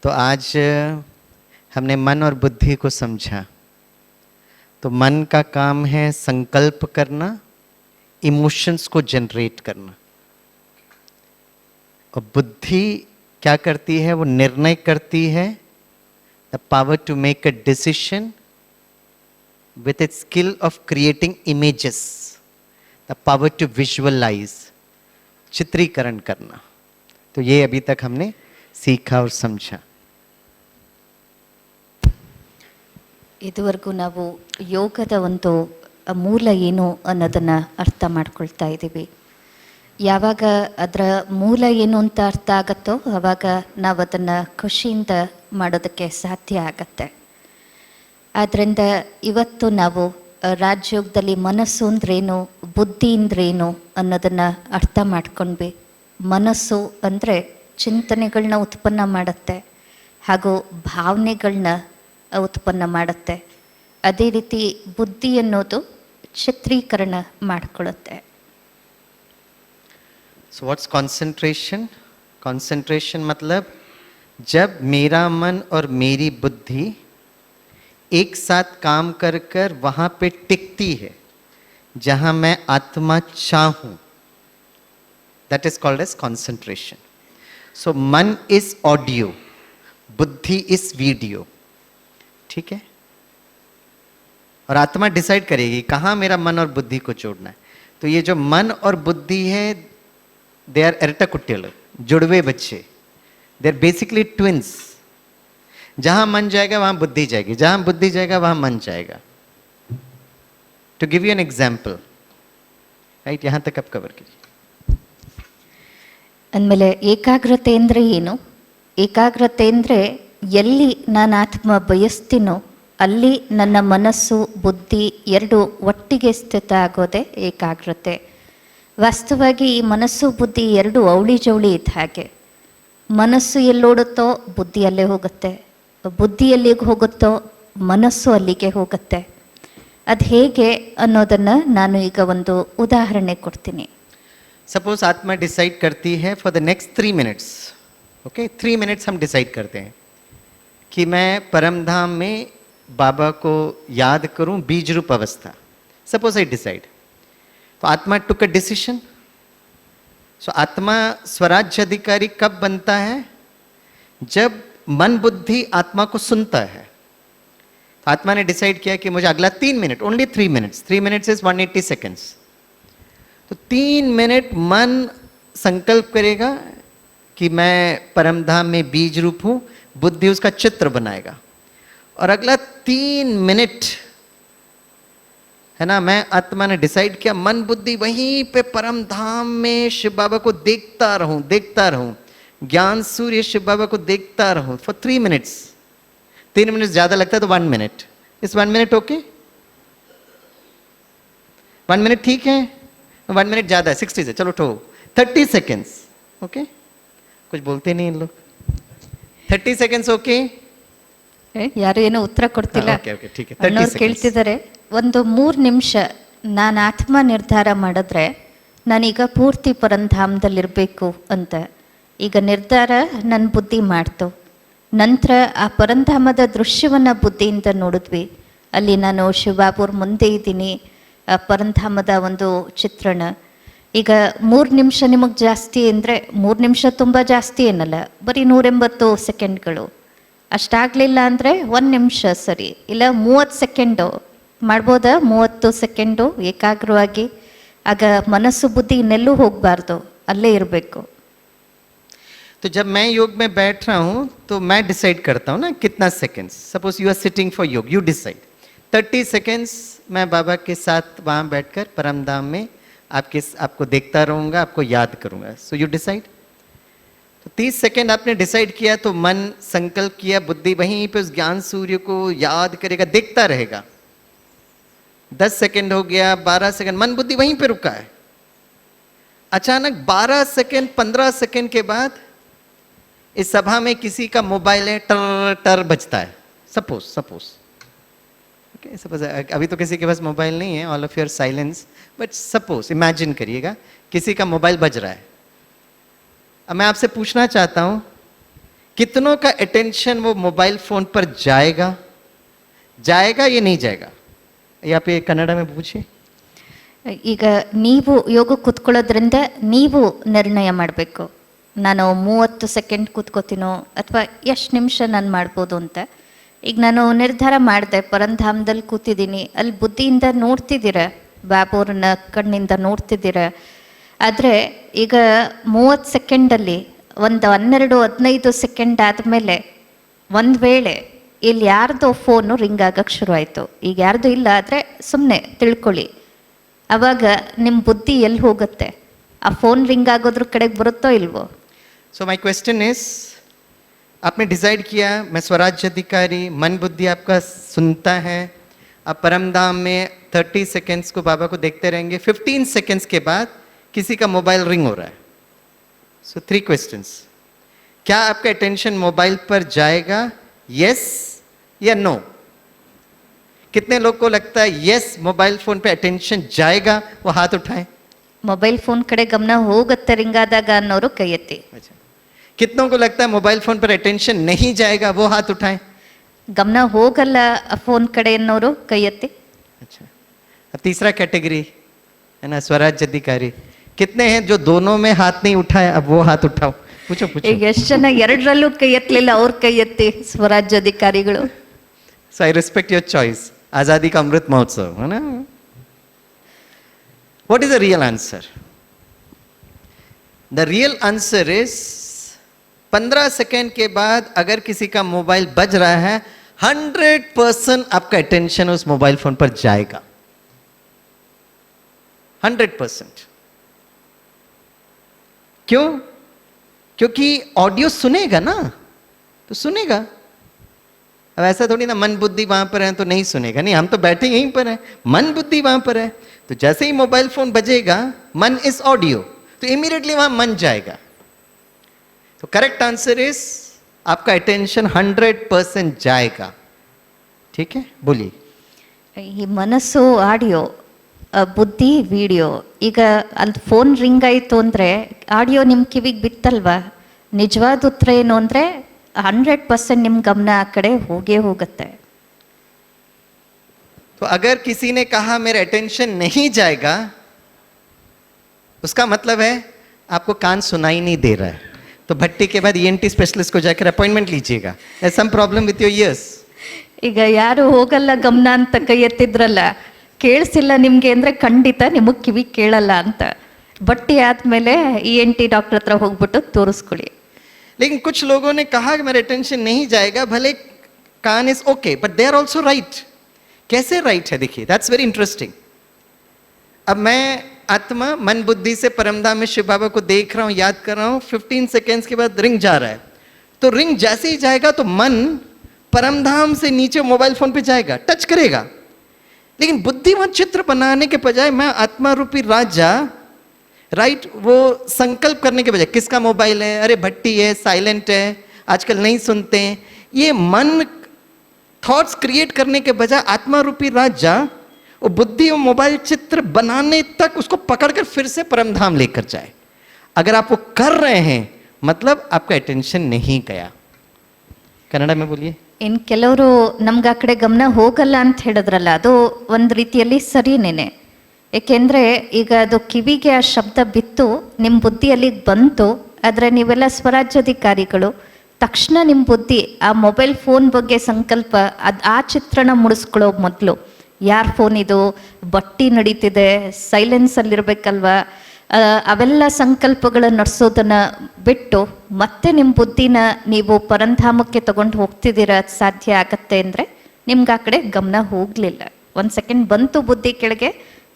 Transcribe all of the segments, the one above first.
तो आज हमने मन और बुद्धि को समझा। तो मन का काम है संकल्प करना, इमोशंस को जनरेट करना, और बुद्धि क्या करती है? वो निर्णय करती है। The power to make a decision with its skill of creating images, the power to visualize, चित्रीकरण करना। तो ये अभी तक हमने सीखा और समझा। ಇದುವರೆಗೂ ನಾವು ಯೋಗದ ಒಂದು ಮೂಲ ಏನು ಅನ್ನೋದನ್ನು ಅರ್ಥ ಮಾಡ್ಕೊಳ್ತಾ ಇದ್ದೀವಿ. ಯಾವಾಗ ಅದರ ಮೂಲ ಏನು ಅಂತ ಅರ್ಥ ಆಗುತ್ತೋ ಆವಾಗ ನಾವು ಅದನ್ನು ಖುಷಿಯಿಂದ ಮಾಡೋದಕ್ಕೆ ಸಾಧ್ಯ ಆಗತ್ತೆ. ಆದ್ದರಿಂದ ಇವತ್ತು ನಾವು ರಾಜಯೋಗದಲ್ಲಿ ಮನಸ್ಸು ಅಂದ್ರೇನು, ಬುದ್ಧಿ ಅಂದ್ರೇನು ಅನ್ನೋದನ್ನು ಅರ್ಥ ಮಾಡ್ಕೊಂಡ್ವಿ. ಮನಸ್ಸು ಅಂದರೆ ಚಿಂತನೆಗಳನ್ನ ಉತ್ಪನ್ನ ಮಾಡುತ್ತೆ ಹಾಗೂ ಭಾವನೆಗಳನ್ನ ಉತ್ಪನ್ನ ಮಾಡುತ್ತೆ. ಅದೇ ರೀತಿ ಬುದ್ಧಿ ಅನ್ನೋದು ಚಿತ್ರೀಕರಣ ಮಾಡಿಕೊಳ್ಳುತ್ತೆ. So what's concentration? Concentration मतलब जब मेरा मन और मेरी बुद्धि एक साथ काम कर कर वहां पे टिकती है जहां मैं आत्मा चाहूं, that is called as concentration. So मन is audio, बुद्धि is video. ठीक है? और आत्मा डिसाइड करेगी कहां मेरा मन और बुद्धि को जोड़ना है. तो ये जो मन और बुद्धि है, दे आर एरटाकुट्यलर, जुड़वे बच्चे. They are basically twins. जहां मन जाएगा वहां बुद्धि जाएगी, जहां बुद्धि जाएगा वहां मन जाएगा. To give you an example, right? यहां तक आप कवर कीजिए. ಅಂದಮೇಲೆ ಏಕಾಗ್ರತೆ ಅಂದರೆ ಏನು? ಏಕಾಗ್ರತೆ ಅಂದರೆ ಎಲ್ಲಿ ನಾನು ಆತ್ಮ ಬಯಸ್ತೀನೋ ಅಲ್ಲಿ ನನ್ನ ಮನಸ್ಸು ಬುದ್ಧಿ ಎರಡು ಒಟ್ಟಿಗೆ ಸ್ಥಿತ ಆಗೋದೇ ಏಕಾಗ್ರತೆ. ವಾಸ್ತವವಾಗಿ ಈ ಮನಸ್ಸು ಬುದ್ಧಿ ಎರಡು ಅವಳಿ ಜವಳಿ ಇದ್ದ ಹಾಗೆ. ಮನಸ್ಸು ಎಲ್ಲೋಡುತ್ತೋ ಬುದ್ಧಿ ಅಲ್ಲೇ ಹೋಗುತ್ತೆ, ಬುದ್ಧಿ ಎಲ್ಲಿಗೆ ಹೋಗುತ್ತೋ ಮನಸ್ಸು ಅಲ್ಲಿಗೆ ಹೋಗುತ್ತೆ. ಅದು ಹೇಗೆ ಅನ್ನೋದನ್ನು ನಾನು ಈಗ ಒಂದು ಉದಾಹರಣೆ ಕೊಡ್ತೀನಿ. सपोज आत्मा डिसाइड करती है for the next 3 minutes, okay, 3 minutes हम डिसाइड करते हैं कि मैं परम धाम में बाबा को याद करूं बीज रूप अवस्था. Suppose I decide. तो आत्मा टुक अ डिसीजन. सो आत्मा स्वराज्य अधिकारी कब बनता है? जब मन बुद्धि आत्मा को सुनता है. तो आत्मा ने डिसाइड किया कि मुझे अगला 3 minute, only 3 minutes, 3 minutes is 180 seconds. तो 3 मिनट मन संकल्प करेगा कि मैं परमधाम में बीज रूप हूं, बुद्धि उसका चित्र बनाएगा. और अगला 3 मिनट है ना, मैं आत्मा ने डिसाइड किया मन बुद्धि वहीं पे परम धाम में शिव बाबा को देखता रहूं, ज्ञान सूर्य शिव बाबा को देखता रहूं फॉर 3 मिनट्स. 3 मिनट ज्यादा लगता है तो 1 मिनट. इस 1 मिनट ओके? 1 मिनट ठीक है? 1 मिनट ज्यादा है, 60 से चलो ठो 30 सेकेंड्स. ओके, कुछ बोलते नहीं इन लोग. 30 सेकेंड्स ओके? ಯಾರು ಏನೋ ಉತ್ತರ ಕೊಡ್ತಿಲ್ಲ. ठीक है. ಅಣ್ಣವ್ರು ಕೇಳ್ತಿದ್ದಾರೆ, ಒಂದು 3 ನಿಮಿಷ ನಾನು ಆತ್ಮ ನಿರ್ಧಾರ ಮಾಡಿದ್ರೆ ನಾನೀಗ ಪೂರ್ತಿ ಪರಂಧಾಮದಲ್ಲಿರಬೇಕು ಅಂತ. ಈಗ ನಿರ್ಧಾರ ನನ್ನ ಬುದ್ಧಿ ಮಾಡ್ತು. ನಂತರ ಆ ಪರಂಧಾಮದ ದೃಶ್ಯವನ್ನು ಬುದ್ಧಿಯಿಂದ ನೋಡಿದ್ವಿ. ಅಲ್ಲಿ ನಾನು ಶಿವಬಾಬುರ ಮುಂದೆ ಇದ್ದೀನಿ, ಆ ಪರಂಧಾಮದ ಒಂದು ಚಿತ್ರಣ. ಈಗ 3 ನಿಮಿಷ ನಿಮಗೆ ಜಾಸ್ತಿ ಅಂದರೆ 3 ನಿಮಿಷ ತುಂಬ ಜಾಸ್ತಿ ಏನಲ್ಲ, ಬರೀ 180 ಸೆಕೆಂಡ್ಗಳು. ಅಷ್ಟಾಗಲಿಲ್ಲ ಅಂದರೆ 1 ನಿಮಿಷ ಸರಿ, ಇಲ್ಲ 30 ಸೆಕೆಂಡು ಮಾಡ್ಬೋದಾ? 30 ಸೆಕೆಂಡು ಏಕಾಗ್ರವಾಗಿ. ಆಗ ಮನಸ್ಸು ಬುದ್ಧಿ ಇನ್ನೆಲ್ಲೂ ಹೋಗಬಾರ್ದು, ಅಲ್ಲೇ ಇರಬೇಕು. तो जब मैं योग में बैठ रहा हूं तो मैं डिसाइड करता हूं ना कितना seconds. Suppose you are sitting for yoga, you decide 30 seconds मैं बाबा के साथ वहां बैठकर परम धाम में आपको देखता रहूंगा, आपको याद करूंगा. So you decide. तो 30 सेकेंड आपने डिसाइड किया तो मन संकल्प किया, बुद्धि वहीं पे उस ज्ञान सूर्य को याद करेगा, देखता रहेगा. 10 सेकेंड हो गया, 12 सेकेंड, मन बुद्धि वहीं पे रुका है. अचानक 12 सेकेंड 15 सेकेंड के बाद इस सभा में किसी का मोबाइल है, टर टर बजता है. सपोज ओके, सपोज अभी तो किसी के पास मोबाइल नहीं है, all of your silence, but suppose imagine करिएगा किसी का मोबाइल बज रहा है. अब मैं आपसे पूछना चाहता हूं कितनों का अटेंशन वो मोबाइल फोन पर जाएगा जाएगा या नहीं जाएगा? ये आप ये कन्नड़ में पूछिए. ಈಗ ನೀವು ಯೋಗ ಕೂತ್ಕೊಳ್ಳೋದ್ರಿಂದ ನೀವು ನಿರ್ಣಯ ಮಾಡಬೇಕು, ನಾನು 30 ಸೆಕೆಂಡ್ ಕೂತ್ಕೋತೀನೋ ಅಥವಾ ಎಷ್ಟು ನಿಮಿಷ ನಾನು ಮಾಡ್ಬೋದು ಅಂತ. ಈಗ ನಾನು ನಿರ್ಧಾರ ಮಾಡಿದೆ, ಪರಂಧಾಮದಲ್ಲಿ ಕೂತಿದ್ದೀನಿ, ಅಲ್ಲಿ ಬುದ್ಧಿಯಿಂದ ನೋಡ್ತಿದ್ದೀರ, ಬಾಬುರನ್ನ ಕಣ್ಣಿಂದ ನೋಡ್ತಿದ್ದೀರ. ಆದರೆ ಈಗ 30 ಸೆಕೆಂಡಲ್ಲಿ ಒಂದು 12-15 ಸೆಕೆಂಡ್ ಆದಮೇಲೆ ಒಂದು ವೇಳೆ ಇಲ್ಲಿ ಯಾರ್ದೋ ಫೋನು ರಿಂಗ್ ಆಗಕ್ಕೆ ಶುರು ಆಯಿತು. ಈಗ ಯಾರ್ದು ಇಲ್ಲ ಆದರೆ ಸುಮ್ಮನೆ ತಿಳ್ಕೊಳ್ಳಿ, ಅವಾಗ ನಿಮ್ಮ ಬುದ್ಧಿ ಎಲ್ಲಿ ಹೋಗುತ್ತೆ? ಆ ಫೋನ್ ರಿಂಗ್ ಆಗೋದ್ರ ಕಡೆಗೆ ಬರುತ್ತೋ ಇಲ್ವೋ? सो माय क्वेश्चन इज, आपने डिसाइड किया मैं स्वराज्य अधिकारी, मन बुद्धि आपका सुनता है, आप परमधाम में 30 सेकेंड्स को बाबा को देखते रहेंगे, 15 सेकेंड्स के बाद किसी का मोबाइल रिंग हो रहा है. सो 3 क्वेश्चंस. क्या आपका अटेंशन मोबाइल पर जाएगा, यस या नो? कितने लोग को लगता है yes mobile phone pay attention जाएगा? वो हाथ उठाएं. ಮೊಬೈಲ್ ಫೋನ್ ಕಡೆ ಗಮನ ಹೋಗುತ್ತೆ ರಿಂಗ್ ಆದಾಗ ಅನ್ನೋರು ಕೈ ಎತ್ತಿ. अच्छा. कितनों को लगता है मोबाइल फोन पर अटेंशन नहीं जाएगा? वो हाथ उठाएं. ಗಮನ ಹೋಗಲ್ಲ ಆ ಫೋನ್ ಕಡೆ ಅನ್ನೋರು ಕೈ ಎತ್ತಿ. अच्छा. अब तीसरा कैटेगरी है ना, स्वराज्य अधिकारी. कितने हैं जो दोनों में हाथ नहीं उठाए? अब वो हाथ उठाओ. पूछो पूछो. ಈಗ ಎಷ್ಟು ಜನ ಎರಡರಲ್ಲೂ ಕೈ ಎತ್ತಲಿಲ್ಲ, ಅವ್ರ ಕೈ ಎತ್ತಿ, ಸ್ವರಾಜ್ಯ ಅಧಿಕಾರಿಗಳು. So I respect your choice. आजादी का अमृत महोत्सव है ना. What is the real answer? The real answer is 15 second के बाद अगर किसी का मोबाइल बज रहा है, 100% आपका अटेंशन उस मोबाइल फोन पर जाएगा. 100%. क्यों? क्योंकि ऑडियो सुनेगा ना, तो सुनेगा. अब ऐसा थोड़ी ना मन बुद्धि वहां पर है तो नहीं सुनेगा. नहीं, हम तो बैठे यहीं पर हैं, मन बुद्धि वहां पर है. तो जैसे ही मोबाइल फोन बजेगा, मन इज ऑडियो, तो इमीडिएटली वहां मन जाएगा. तो करेक्ट आंसर इज आपका अटेंशन 100% जाएगा. ठीक है, बोलिए. ಈ ಮನಸ್ಸು ಆಡಿಯೋ, ಬುದ್ಧಿ ವಿಡಿಯೋ. ಈಗ ಅಲ್ಲಿ ಫೋನ್ ರಿಂಗ್ ಆಯಿತು ಅಂದರೆ ಆಡಿಯೋ ನಿಮ್ಮ ಕಿವಿಗೆ ಬಿತ್ತಲ್ವಾ? ನಿಜವಾದ ಉತ್ತರ ಏನು ಅಂದರೆ 100% ನಿಮ್ಮ ಗಮನ ಆ ಕಡೆ ಹೋಗೇ ಹೋಗುತ್ತೆ. तो अगर किसी ने कहा मेरा अटेंशन नहीं जाएगा, उसका मतलब है आपको कान सुनाई नहीं दे रहा है. तो भट्टी के बाद ENT स्पेशलिस्ट को जाकर अपॉइंटमेंट लीजिएगा. There's some problem with your ears. ಈಗ ಯಾರು ಹೋಗಲ್ಲ ಗಮನ ಅಂತ ಕೈ ಎತ್ತಿದ್ರಲ್ಲ, ಕೇಳಿಸಿಲ್ಲ ನಿಮಗೆ ಅಂದರೆ ಖಂಡಿತ ನಿಮಗೆ ಕಿವಿ ಕೇಳಲ್ಲ ಅಂತ. ಬಟ್ಟಿ ಆದಮೇಲೆ ENT ಡಾಕ್ಟರ್ ಹತ್ರ ಹೋಗ್ಬಿಟ್ಟು ತೋರಿಸ್ಕೊಳ್ಳಿ. लेकिन कुछ लोगों ने कहा कि मेरा अटेंशन नहीं जाएगा, भले कान is okay, but they are also right. कैसे राइट है देखिए, दैट्स वेरी इंटरेस्टिंग. अब मैं आत्मा मन बुद्धि से परमधाम में शिव बाबा को देख रहा हूं, याद कर रहा हूं, 15 सेकेंड्स के बाद रिंग जा रहा है. तो रिंग जैसे ही जाएगा तो मन परमधाम से नीचे मोबाइल फोन पे जाएगा, टच करेगा. लेकिन बुद्धिमान चित्र बनाने के बजाय मैं आत्मा रूपी राजा, राइट, वो संकल्प करने के बजाय किसका मोबाइल है, अरे भट्टी है, साइलेंट है, आजकल नहीं सुनते हैं, ये मन थॉट्स क्रिएट करने के बजाय आत्मा रूपी राजा वो बुद्धि और मोबाइल चित्र बनाने तक उसको पकड़कर फिर से परमधाम लेकर जाए. अगर आप वो कर रहे हैं, मतलब आपका अटेंशन नहीं गया. कन्नड़ में बोलिए. ಇನ್ನು ಕೆಲವರು ನಮ್ಗೆ ಆ ಕಡೆ ಗಮನ ಹೋಗಲ್ಲ ಅಂತ ಹೇಳಿದ್ರಲ್ಲ, ಅದು ಒಂದು ರೀತಿಯಲ್ಲಿ ಸರಿನೇನೆ. ಏಕೆಂದರೆ ಈಗ ಅದು ಕಿವಿಗೆ ಆ ಶಬ್ದ ಬಿತ್ತು, ನಿಮ್ಮ ಬುದ್ಧಿಯಲ್ಲಿ ಬಂತು, ಆದರೆ ನೀವೆಲ್ಲ ಸ್ವರಾಜ್ಯಾಧಿಕಾರಿಗಳು, ತಕ್ಷಣ ನಿಮ್ಮ ಬುದ್ಧಿ ಆ ಮೊಬೈಲ್ ಫೋನ್ ಬಗ್ಗೆ ಸಂಕಲ್ಪ, ಆ ಚಿತ್ರಣ ಮೂಡಿಸ್ಕೊಳ್ಳೋ ಮೊದಲು ಯಾರ ಫೋನ್ ಇದು, ಬಟ್ಟಿ ನಡೀತಿದೆ, ಸೈಲೆನ್ಸಲ್ಲಿರಬೇಕಲ್ವ, ಅವೆಲ್ಲ ಸಂಕಲ್ಪಗಳನ್ನು ನಡೆಸೋದನ್ನು ಬಿಟ್ಟು ಮತ್ತೆ ನಿಮ್ಮ ಬುದ್ಧಿನ ನೀವು ಪರಂಧಾಮಕ್ಕೆ ತಗೊಂಡು ಹೋಗ್ತಿದ್ದೀರ ಸಾಧ್ಯ ಆಗತ್ತೆ ಅಂದರೆ ನಿಮ್ಗೆ ಆ ಕಡೆ ಗಮನ ಹೋಗಲಿಲ್ಲ. 1 ಸೆಕೆಂಡ್ ಬಂತು ಬುದ್ಧಿ ಕೆಳಗೆ,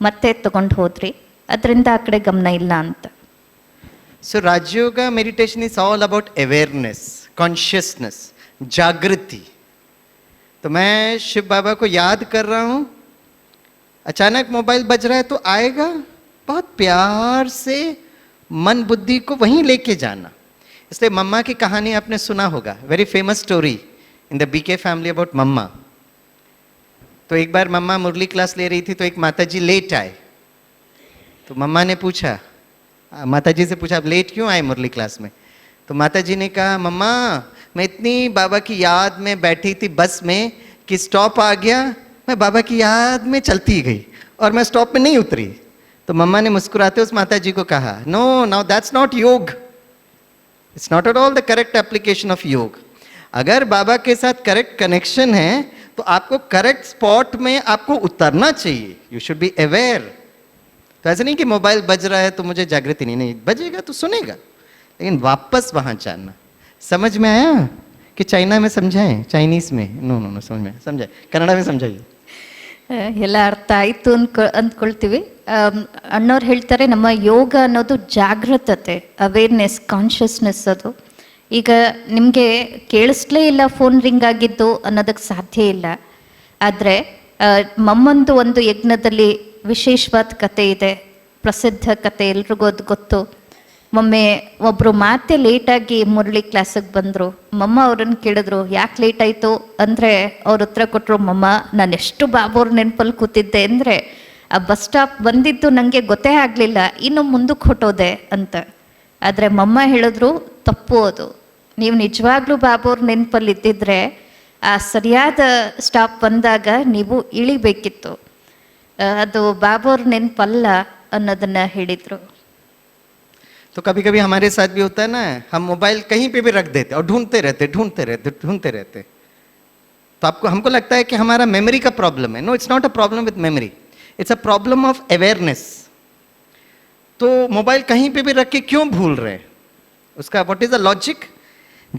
ಮತ್ತೆ ತಗೊಂಡು ಹೋದ್ರಿ, ಅದರಿಂದ ಆ ಕಡೆ ಗಮನ ಇಲ್ಲ ಅಂತ. So Rajyoga meditation is all about awareness, consciousness, जागृति. तो मैं शिव बाबा को याद कर रहा हूँ, अचानक मोबाइल बज रहा है तो आएगा, बहुत प्यार से मन बुद्धि को वहीं लेके जाना. इसलिए मम्मा की कहानी आपने सुना होगा, very famous story in the BK family about mamma. तो एक बार मम्मा मुरली क्लास ले रही थी तो एक माताजी लेट आए. तो मम्मा ने पूछा, माताजी से पूछा आप लेट क्यों आए मुरली क्लास में? तो माताजी ने कहा मम्मा मैं इतनी बाबा की याद में बैठी थी बस में कि स्टॉप आ गया, मैं बाबा की याद में चलती गई और मैं स्टॉप में नहीं उतरी। तो मम्मा ने मुस्कुराते उस माता जी को कहा, नो नाउ दैट्स नॉट योग, it's not at all the correct application of योग। अगर बाबा के साथ करेक्ट कनेक्शन है तो आपको करेक्ट स्पॉट में आपको उतरना चाहिए, यू शुड बी अवेयर। तो ऐसा नहीं कि मोबाइल बज रहा है तो मुझे जागृति नहीं बजेगा तो सुनेगा, लेकिन वापस वहां जाना। समझ में आया कि चाइना में समझाएं, चाइनीस में? नो नो नो, समझ में समझाए, कन्नड़ में समझाइए। ಎಲ್ಲ ಅರ್ಥ ಆಯಿತು ಅಂದ್ಕೊಳ್ತೀವಿ. ಅಣ್ಣವ್ರು ಹೇಳ್ತಾರೆ ನಮ್ಮ ಯೋಗ ಅನ್ನೋದು ಜಾಗೃತತೆ, ಅವೇರ್ನೆಸ್, ಕಾನ್ಷಿಯಸ್ನೆಸ್. ಅದು ಈಗ ನಿಮಗೆ ಕೇಳಿಸ್ಲೇ ಇಲ್ಲ ಫೋನ್ ರಿಂಗ್ ಆಗಿದ್ದು ಅನ್ನೋದಕ್ಕೆ ಸಾಧ್ಯ ಇಲ್ಲ. ಆದರೆ ಮಮ್ಮಂದು ಒಂದು ಯಜ್ಞದಲ್ಲಿ ವಿಶೇಷವಾದ ಕತೆ ಇದೆ, ಪ್ರಸಿದ್ಧ ಕತೆ, ಎಲ್ರಿಗೂ ಅದು ಗೊತ್ತು. ಒಮ್ಮೆ ಒಬ್ಬರು ಮಾತೆ ಲೇಟಾಗಿ ಮುರಳಿ ಕ್ಲಾಸಿಗೆ ಬಂದರು. ಮಮ್ಮ ಅವ್ರನ್ನ ಕೇಳಿದ್ರು, ಯಾಕೆ ಲೇಟ್ ಆಯಿತು ಅಂದರೆ ಅವ್ರ ಉತ್ತರ ಕೊಟ್ಟರು, ಮಮ್ಮ ನಾನು ಎಷ್ಟು ಬಾಬೋರ್ ನೆನಪಲ್ಲಿ ಕೂತಿದ್ದೆ ಅಂದರೆ ಆ ಬಸ್ ಸ್ಟಾಪ್ ಬಂದಿದ್ದು ನನಗೆ ಗೊತ್ತೇ ಆಗಲಿಲ್ಲ, ಇನ್ನು ಮುಂದಕ್ಕೆ ಹೊಟ್ಟೋದೆ ಅಂತ. ಆದರೆ ಮಮ್ಮ ಹೇಳಿದ್ರು, ತಪ್ಪು ಅದು. ನೀವು ನಿಜವಾಗ್ಲೂ ಬಾಬೋರ್ ನೆನಪಲ್ಲಿ ಇದ್ದಿದ್ರೆ ಆ ಸರಿಯಾದ ಸ್ಟಾಪ್ ಬಂದಾಗ ನೀವು ಇಳಿಬೇಕಿತ್ತು, ಅದು ಬಾಬೋರ್ ನೆನಪಲ್ಲ ಅನ್ನೋದನ್ನು ಹೇಳಿದರು. तो कभी कभी हमारे साथ भी होता है ना, हम मोबाइल कहीं पे भी रख देते और ढूंढते रहते। तो आपको हमको लगता है कि हमारा मेमोरी का प्रॉब्लम है। No, it's not a problem with memory, it's a problem of awareness. तो मोबाइल कहीं पे भी रख के क्यों भूल रहे हैं, उसका व्हाट इज द लॉजिक?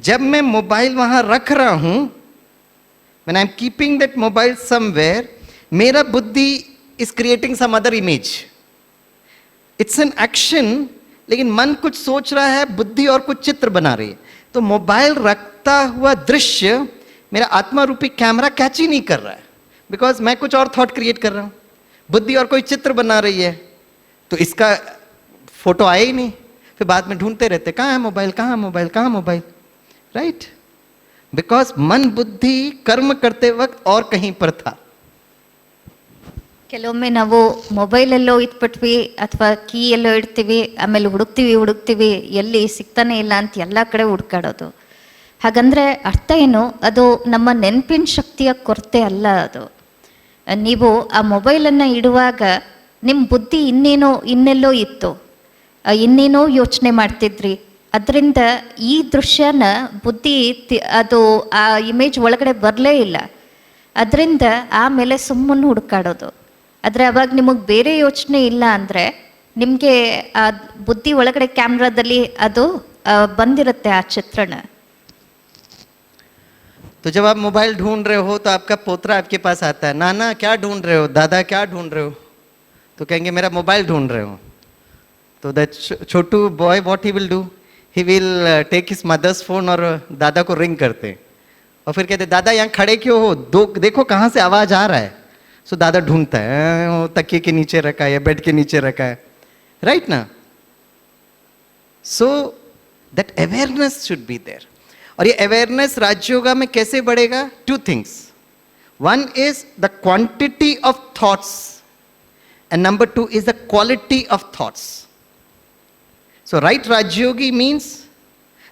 जब मैं मोबाइल वहां रख रहा हूं, when I am keeping that mobile somewhere, मेरा बुद्धि is creating some other image, it's an action. लेकिन मन कुछ सोच रहा है, बुद्धि और कुछ चित्र बना रही है। तो मोबाइल रखता हुआ दृश्य मेरा आत्मा रूपी कैमरा कैच ही नहीं कर रहा है, बिकॉज मैं कुछ और थॉट क्रिएट कर रहा हूं, बुद्धि और कोई चित्र बना रही है, तो इसका फोटो आया ही नहीं। फिर बाद में ढूंढते रहते, कहाँ है मोबाइल, कहाँ मोबाइल, कहाँ मोबाइल, राइट? बिकॉज मन बुद्धि कर्म करते वक्त और कहीं पर था। ಕೆಲವೊಮ್ಮೆ ನಾವು ಮೊಬೈಲೆಲ್ಲೋ ಇಟ್ಬಿಟ್ವಿ ಅಥವಾ ಕೀ ಎಲ್ಲೋ ಇಡ್ತೀವಿ, ಆಮೇಲೆ ಹುಡುಕ್ತೀವಿ, ಎಲ್ಲಿ ಸಿಗ್ತಾನೆ ಇಲ್ಲ ಅಂತ ಎಲ್ಲ ಕಡೆ ಹುಡ್ಕಾಡೋದು. ಹಾಗಂದರೆ ಅರ್ಥ ಏನು? ಅದು ನಮ್ಮ ನೆನಪಿನ ಶಕ್ತಿಯ ಕೊರತೆ ಅಲ್ಲ. ಅದು ನೀವು ಆ ಮೊಬೈಲನ್ನು ಇಡುವಾಗ ನಿಮ್ಮ ಬುದ್ಧಿ ಇನ್ನೆಲ್ಲೋ ಇತ್ತು, ಇನ್ನೇನೋ ಯೋಚನೆ ಮಾಡ್ತಿದ್ರಿ. ಅದರಿಂದ ಈ ದೃಶ್ಯನ ಬುದ್ಧಿ ಅದು ಆ ಇಮೇಜ್ ಒಳಗಡೆ ಬರಲೇ ಇಲ್ಲ. ಅದರಿಂದ ಆಮೇಲೆ ಸುಮ್ಮನೆ ಹುಡುಕಾಡೋದು. ಆದರೆ ಅವಾಗ ನಿಮಗೆ ಬೇರೆ ಯೋಚನೆ ಇಲ್ಲ ಅಂದರೆ ನಿಮಗೆ ಆ ಬುದ್ಧಿ ಒಳಗಡೆ ಕ್ಯಾಮ್ರಾದಲ್ಲಿ ಅದು ಬಂದಿರುತ್ತೆ ಆ ಚಿತ್ರಣ. तो जब आप मोबाइल ढूंढ रहे हो तो आपका पोतरा आपके पास आता है, नाना क्या ढूंढ रहे हो, दादा क्या ढूंढ रहे हो? तो कहेंगे मेरा मोबाइल ढूंढ रहे हो। तो दैट छोटू boy what he will do, he will take his mother's phone और दादा को रिंग करते और फिर कहते, दादा यहाँ खड़े क्यों हो, देखो कहाँ से आवाज आ रहा है। सो दादा ढूंढता है, तकिए के नीचे रखा है या बेड के नीचे रखा है, राइट ना? So that awareness should be there. और ये अवेयरनेस राजयोगा में कैसे बढ़ेगा? Two things, one is the quantity of thoughts and number two is the quality of thoughts. So right Rajyogi means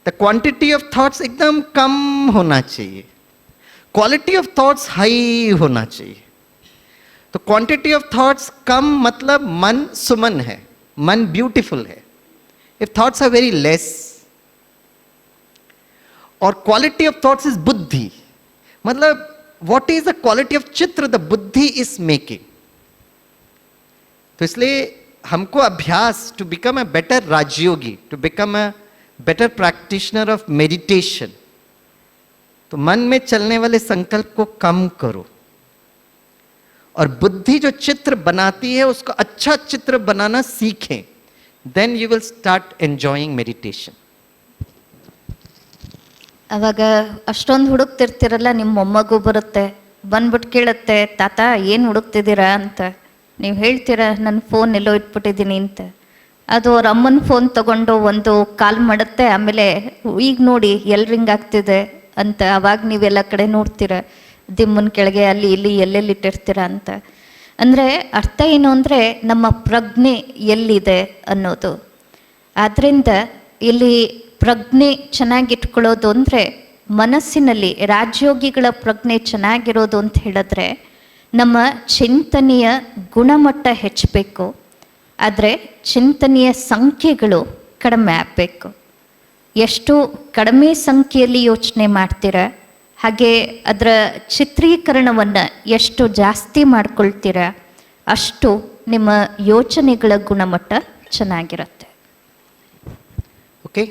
the quantity of thoughts एकदम कम होना चाहिए, क्वालिटी ऑफ थॉट्स हाई होना चाहिए। तो क्वांटिटी ऑफ थॉट्स कम मतलब मन सुमन है, मन ब्यूटीफुल है। If thoughts are very less, और quality of thoughts is buddhi, मतलब what is the quality of chitra the buddhi is making. तो इसलिए हमको अभ्यास to become a better Rajyogi, to become a better practitioner of meditation, तो मन में चलने वाले संकल्प को कम करो और बुद्धि जो चित्र बनाती है उसको अच्छा चित्र बनाना सीखें, then you will start enjoying meditation. ಅವಾಗ ಅಷ್ಟೊಂದು ಹುಡುಕ್ತಿರ್ತಿರಲ್ಲ, ನಿಮ್ಮ ಮೊಮ್ಮಗು ಬರುತ್ತೆ, ಬಂದ್ಬಿಟ್ಟು ಕೇಳುತ್ತೆ, ತಾತ ಏನು ಹುಡುಕ್ತಿದ್ದೀರಾ ಅಂತ. ನೀವು ಹೇಳ್ತೀರಾ ನನ್ನ ಫೋನ್ ಎಲ್ಲೋ ಇಟ್ಬಿಟ್ಟಿದ್ದೀನಿ ಅಂತ. ಅದು ಅವ್ರ ಅಮ್ಮನ ಫೋನ್ ತೊಗೊಂಡು ಒಂದು ಕಾಲ್ ಮಾಡುತ್ತೆ, ಆಮೇಲೆ ಈಗ ನೋಡಿ ಎಲ್ಲಿ ರಿಂಗ್ ಆಗ್ತಿದೆ ಅಂತ. ಅವಾಗ ನೀವೆಲ್ಲ ಕಡೆ ನೋಡ್ತೀರ, ದಿಮ್ಮನ ಕೆಳಗೆ ಅಲ್ಲಿ ಇಲ್ಲಿ ಎಲ್ಲೆಲ್ಲಿ ಇಟ್ಟಿರ್ತೀರ ಅಂತ. ಅಂದರೆ ಅರ್ಥ ಏನು ಅಂದರೆ ನಮ್ಮ ಪ್ರಜ್ಞೆ ಎಲ್ಲಿದೆ ಅನ್ನೋದು. ಆದ್ದರಿಂದ ಇಲ್ಲಿ ಪ್ರಜ್ಞೆ ಚೆನ್ನಾಗಿಟ್ಕೊಳ್ಳೋದು ಅಂದರೆ ಮನಸ್ಸಿನಲ್ಲಿ ರಾಜಯೋಗಿಗಳ ಪ್ರಜ್ಞೆ ಚೆನ್ನಾಗಿರೋದು ಅಂತ ಹೇಳಿದ್ರೆ ನಮ್ಮ ಚಿಂತನೆಯ ಗುಣಮಟ್ಟ ಹೆಚ್ಚಬೇಕು, ಆದರೆ ಚಿಂತನೆಯ ಸಂಖ್ಯೆಗಳು ಕಡಿಮೆ ಆಗಬೇಕು. ಎಷ್ಟು ಕಡಿಮೆ ಸಂಖ್ಯೆಯಲ್ಲಿ ಯೋಚನೆ ಮಾಡ್ತೀರ, ಹಾಗೆ ಅದರ ಚಿತ್ರೀಕರಣವನ್ನು ಎಷ್ಟು ಜಾಸ್ತಿ ಮಾಡ್ಕೊಳ್ತೀರ, ಅಷ್ಟು ನಿಮ್ಮ ಯೋಚನೆಗಳ ಗುಣಮಟ್ಟ ಚೆನ್ನಾಗಿರುತ್ತೆ. ओके,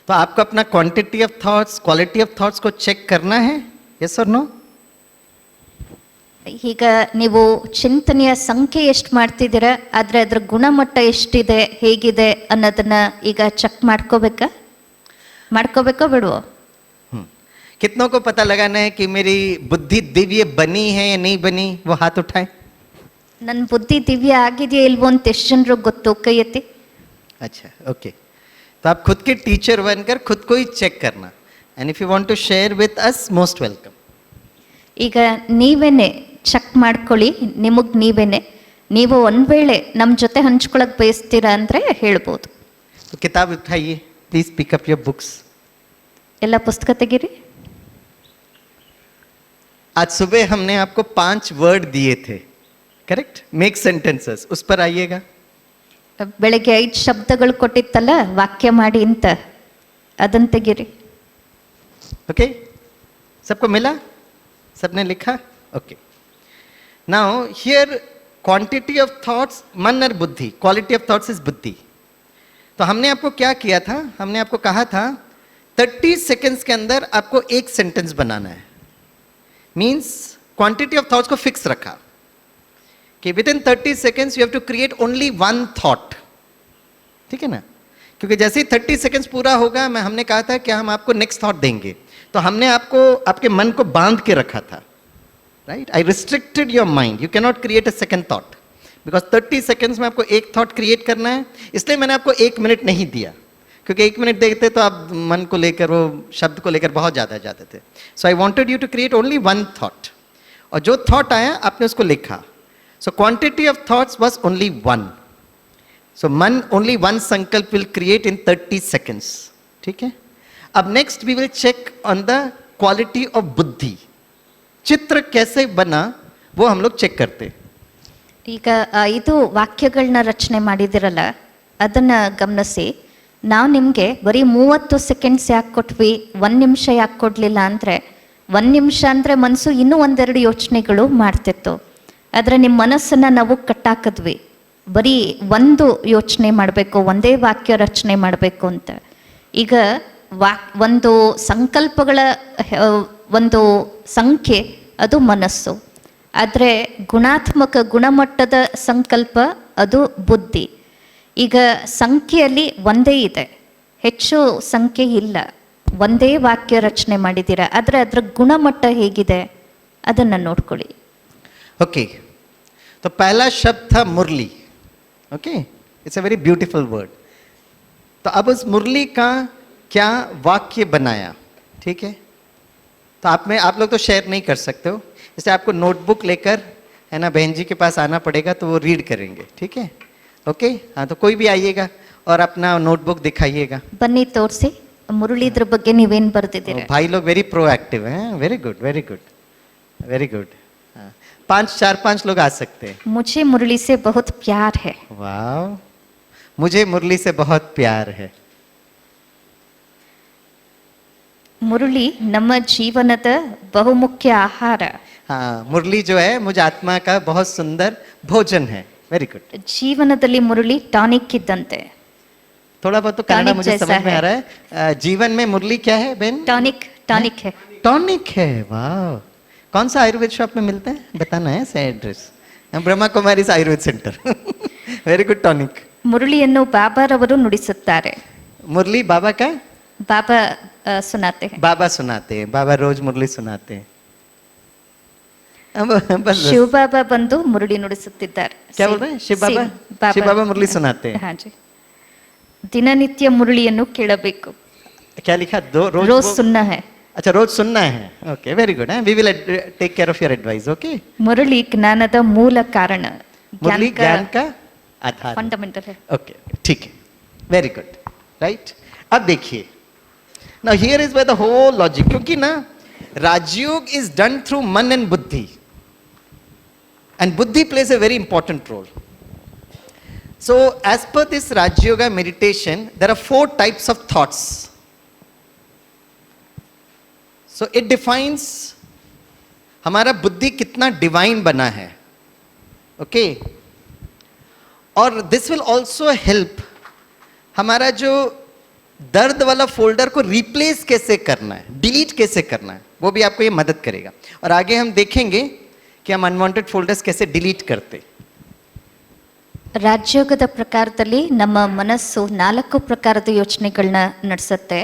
तो आपको अपना quantity of thoughts, quality of thoughts को चेक करना है, यस और नो? ಈಗ ನೀವು ಚಿಂತನೆಯ ಸಂಖ್ಯೆ ಎಷ್ಟು ಮಾಡ್ತಿದ್ದೀರಾ, ಆದರೆ ಅದರ ಗುಣಮಟ್ಟ ಎಷ್ಟಿದೆ, ಹೇಗಿದೆ ಅನ್ನೋದನ್ನ ಈಗ ಚೆಕ್ ಮಾಡ್ಕೋಬೇಕೋ ಬಿಡುವೋ? कितनों को पता लगाना है कि मेरी बुद्धि दिव्य बनी है या नहीं बनी, वो हाथ उठाए. ನನ್ನ ಬುದ್ಧಿ ದಿವ್ಯ ಆಗಿದೆಯಾ ಇಲ್ವೋ ಅಂತ ಎಷ್ಟು ಜನರಿಗೆ ಗೊತ್ತು? ಕೈ ಎತ್ತಿ. अच्छा, ओके. तो आप खुद के टीचर बनकर खुद को ही चेक करना. And if you want to share with us, most welcome. ಈಗ ನೀವೇನೆ ಚೆಕ್ ಮಾಡ್ಕೊಳ್ಳಿ, ನಿಮಗೆ ನೀವೇನೆ. ನೀವು ಒಂದು ವೇಳೆ ನಮ್ಮ ಜೊತೆ ಹಂಚ್ಕೊಳಕ್ಕೆ ಬಯಸ್ತೀರಾ ಅಂದರೆ ಹೇಳ್ಬೋದು. तो किताब उठाइए, please pick up your books. ಎಲ್ಲ ಪುಸ್ತಕ ತೆಗೀರಿ. आज सुबह हमने आपको 5 वर्ड दिए थे, करेक्ट? मेक सेंटेंसेस, उस पर आइएगा. ಬೆಳಗ್ಗೆ 5 ಶಬ್ದಗಳು ಕೊಟ್ಟಿತ್ತಲ್ಲ, ವಾಕ್ಯ ಮಾಡಿ ಅಂತ, ಅದನ್ನು ತೆಗೀರಿ. ओके, सबको मिला? सबने लिखा? Okay. Now here quantity of thoughts, मन और बुद्धि. क्वालिटी ऑफ थॉट्स इज बुद्धि. तो हमने आपको क्या किया था? हमने आपको कहा था 30 सेकेंड्स के अंदर आपको एक सेंटेंस बनाना है. मीन्स क्वांटिटी ऑफ थॉट्स को फिक्स रखा कि within 30 seconds you have to create only 1 thought. ठीक है ना? क्योंकि जैसे ही 30 सेकेंड्स पूरा होगा, हमने कहा था कि हम आपको नेक्स्ट थॉट देंगे, तो हमने आपको आपके मन को बांध के रखा था, right? I restricted your mind. You can not create a second thought because 30 seconds में आपको एक थॉट क्रिएट करना है. इसलिए मैंने आपको 1 मिनट नहीं दिया, क्योंकि 1 मिनट देखते तो आप मन को लेकर, वो शब्द को लेकर बहुत ज़्यादा जाते थे. So I wanted you to create only 1 thought. और जो थॉट आया आपने उसको लिखा. So quantity of thoughts was only 1. So मन ओनली 1 संकल्प विल क्रिएट इन 30 सेकेंड्स. ठीक है? अब next we will check on the quality of buddhi. चित्र कैसे बना वो हम लोग चेक करते. ಈಗ 5 ವಾಕ್ಯಗಳನ್ನ ರಚನೆ ಮಾಡಿದಿರಲ್ಲ, ಅದನ್ನು ಗಮನಿಸಿ. ನಾವು ನಿಮಗೆ ಬರೀ 30 ಸೆಕೆಂಡ್ಸ್ ಯಾಕೆ ಕೊಟ್ವಿ, 1 ನಿಮಿಷ ಯಾಕೆ ಕೊಡಲಿಲ್ಲ ಅಂದರೆ, 1 ನಿಮಿಷ ಅಂದರೆ ಮನಸ್ಸು ಇನ್ನೂ ಒಂದೆರಡು ಯೋಚನೆಗಳು ಮಾಡ್ತಿತ್ತು. ಆದರೆ ನಿಮ್ಮ ಮನಸ್ಸನ್ನು ನಾವು ಕಟ್ಟಾಕಿದ್ವಿ, ಬರೀ ಒಂದು ಯೋಚನೆ ಮಾಡಬೇಕು, ಒಂದೇ ವಾಕ್ಯ ರಚನೆ ಮಾಡಬೇಕು ಅಂತ. ಈಗ ಒಂದು ಸಂಕಲ್ಪಗಳ ಒಂದು ಸಂಖ್ಯೆ ಅದು ಮನಸ್ಸು, ಆದರೆ ಗುಣಾತ್ಮಕ ಗುಣಮಟ್ಟದ ಸಂಕಲ್ಪ ಅದು ಬುದ್ಧಿ. ಈಗ ಸಂಖ್ಯೆಯಲ್ಲಿ ಒಂದೇ ಇದೆ, ಹೆಚ್ಚು ಸಂಖ್ಯೆ ಇಲ್ಲ. ಒಂದೇ ವಾಕ್ಯ ರಚನೆ ಮಾಡಿದ್ದೀರಾ, ಆದರೆ ಅದರ ಗುಣಮಟ್ಟ ಹೇಗಿದೆ ಅದನ್ನು ನೋಡ್ಕೊಳ್ಳಿ. ओके, तो पहला शब्द था Murli. Okay, it's a very beautiful word. तो अब उस मुरली का क्या वाक्य बनाया? ठीक है? तो आप लोग तो शेयर नहीं कर सकते हो, इसलिए आपको नोटबुक लेकर, है ना, बहन जी के पास आना पड़ेगा, तो वो रीड करेंगे. ठीक है? ओके, हाँ, तो कोई भी आइएगा और अपना नोटबुक दिखाइएगा. ಬನ್ನಿ ತೋರಿಸಿ, ಮುರಳಿ ಇದ್ರ ಬಗ್ಗೆ ನೀವೇನು ಬರ್ತಿದ್ದೀರಾ? भाई लोग वेरी प्रोएक्टिव हैं. Very good, very good, very good. 4-5 लोग आ सकते हैं. मुझे मुरली से बहुत प्यार है. वाह, मुझे मुरली से बहुत प्यार है. ಮುರಳಿ ನಮ್ಮ ಜೀವನದ ಬಹುಮುಖ್ಯ ಆಹಾರ. हाँ, मुरली जो है मुझे आत्मा का बहुत सुंदर भोजन है. Very good. ಜೀವನದಲ್ಲಿ ಮುರಳಿ ಟಾನಿಕ್ ಇದ್ದಂತೆ. थोड़ा बहुत तो कन्नड़ा टॉनिक मुझे जैसा समझ में है. आ रहा है. जीवन में मुरली क्या है बहन? ಟಾನಿಕ್ है. टॉनिक है. वाह, कौन सा आयुर्वेद शॉप में मिलता है, बताना है से address. Brahma Kumari Ayurveda centre. Very good. Tonic. ಮುರಳಿಯನ್ನು ಬಾಬಾರವರು ನುಡಿಸುತ್ತಾರೆ. मुरली बाबा का? बाबा सुनाते हैं. बाबा सुनाते हैं. बाबा रोज मुरली सुनाते हैं. बस ಶಿವ ಬಾಬಾ ಬಂದು ಮುರಳಿ ನುಡಿಸುತ್ತಿದ್ದಾರೆ. क्या बोल रहे हैं? शिव बाबा मुरली सुनाते हैं. हाँ जी. ದಿನನಿತ್ಯ ಮುರಳಿಯನ್ನು ಕೇಳಬೇಕು. क्या लिखा? रोज सुनना है. अच्छा, रोज सुनना है. Okay, very good. We will take care of your advice. Okay. Murli ज्ञानದ ಮೂಲ ಕಾರಣ. मुरली ज्ञान का आधार, फंडामेंटल है. ओके, ठीक है. Very good. राइट. अब देखिए, Now here is where the whole logic, क्योंकि ना राजयोग is done through मन and बुद्धि, and buddhi plays a very important role. So as per this Raja Yoga meditation, there are 4 types of thoughts. So it defines हमारा बुद्धि कितना divine बना है, okay और दिस विल ऑल्सो हेल्प हमारा जो दर्द वाला फोल्डर को रिप्लेस कैसे करना है, डिलीट कैसे करना है, वो भी आपको ये मदद करेगा. और आगे हम देखेंगे कि हम अनवांटेड फोल्डर्स कैसे डिलीट करते. ರಾಜ್ಯೋಗದ ಪ್ರಕಾರದಲ್ಲಿ ನಮ್ಮ ಮನಸ್ಸು 4 ಪ್ರಕಾರದ ಯೋಚನೆಗಳನ್ನ ನಡೆಸುತ್ತೆ.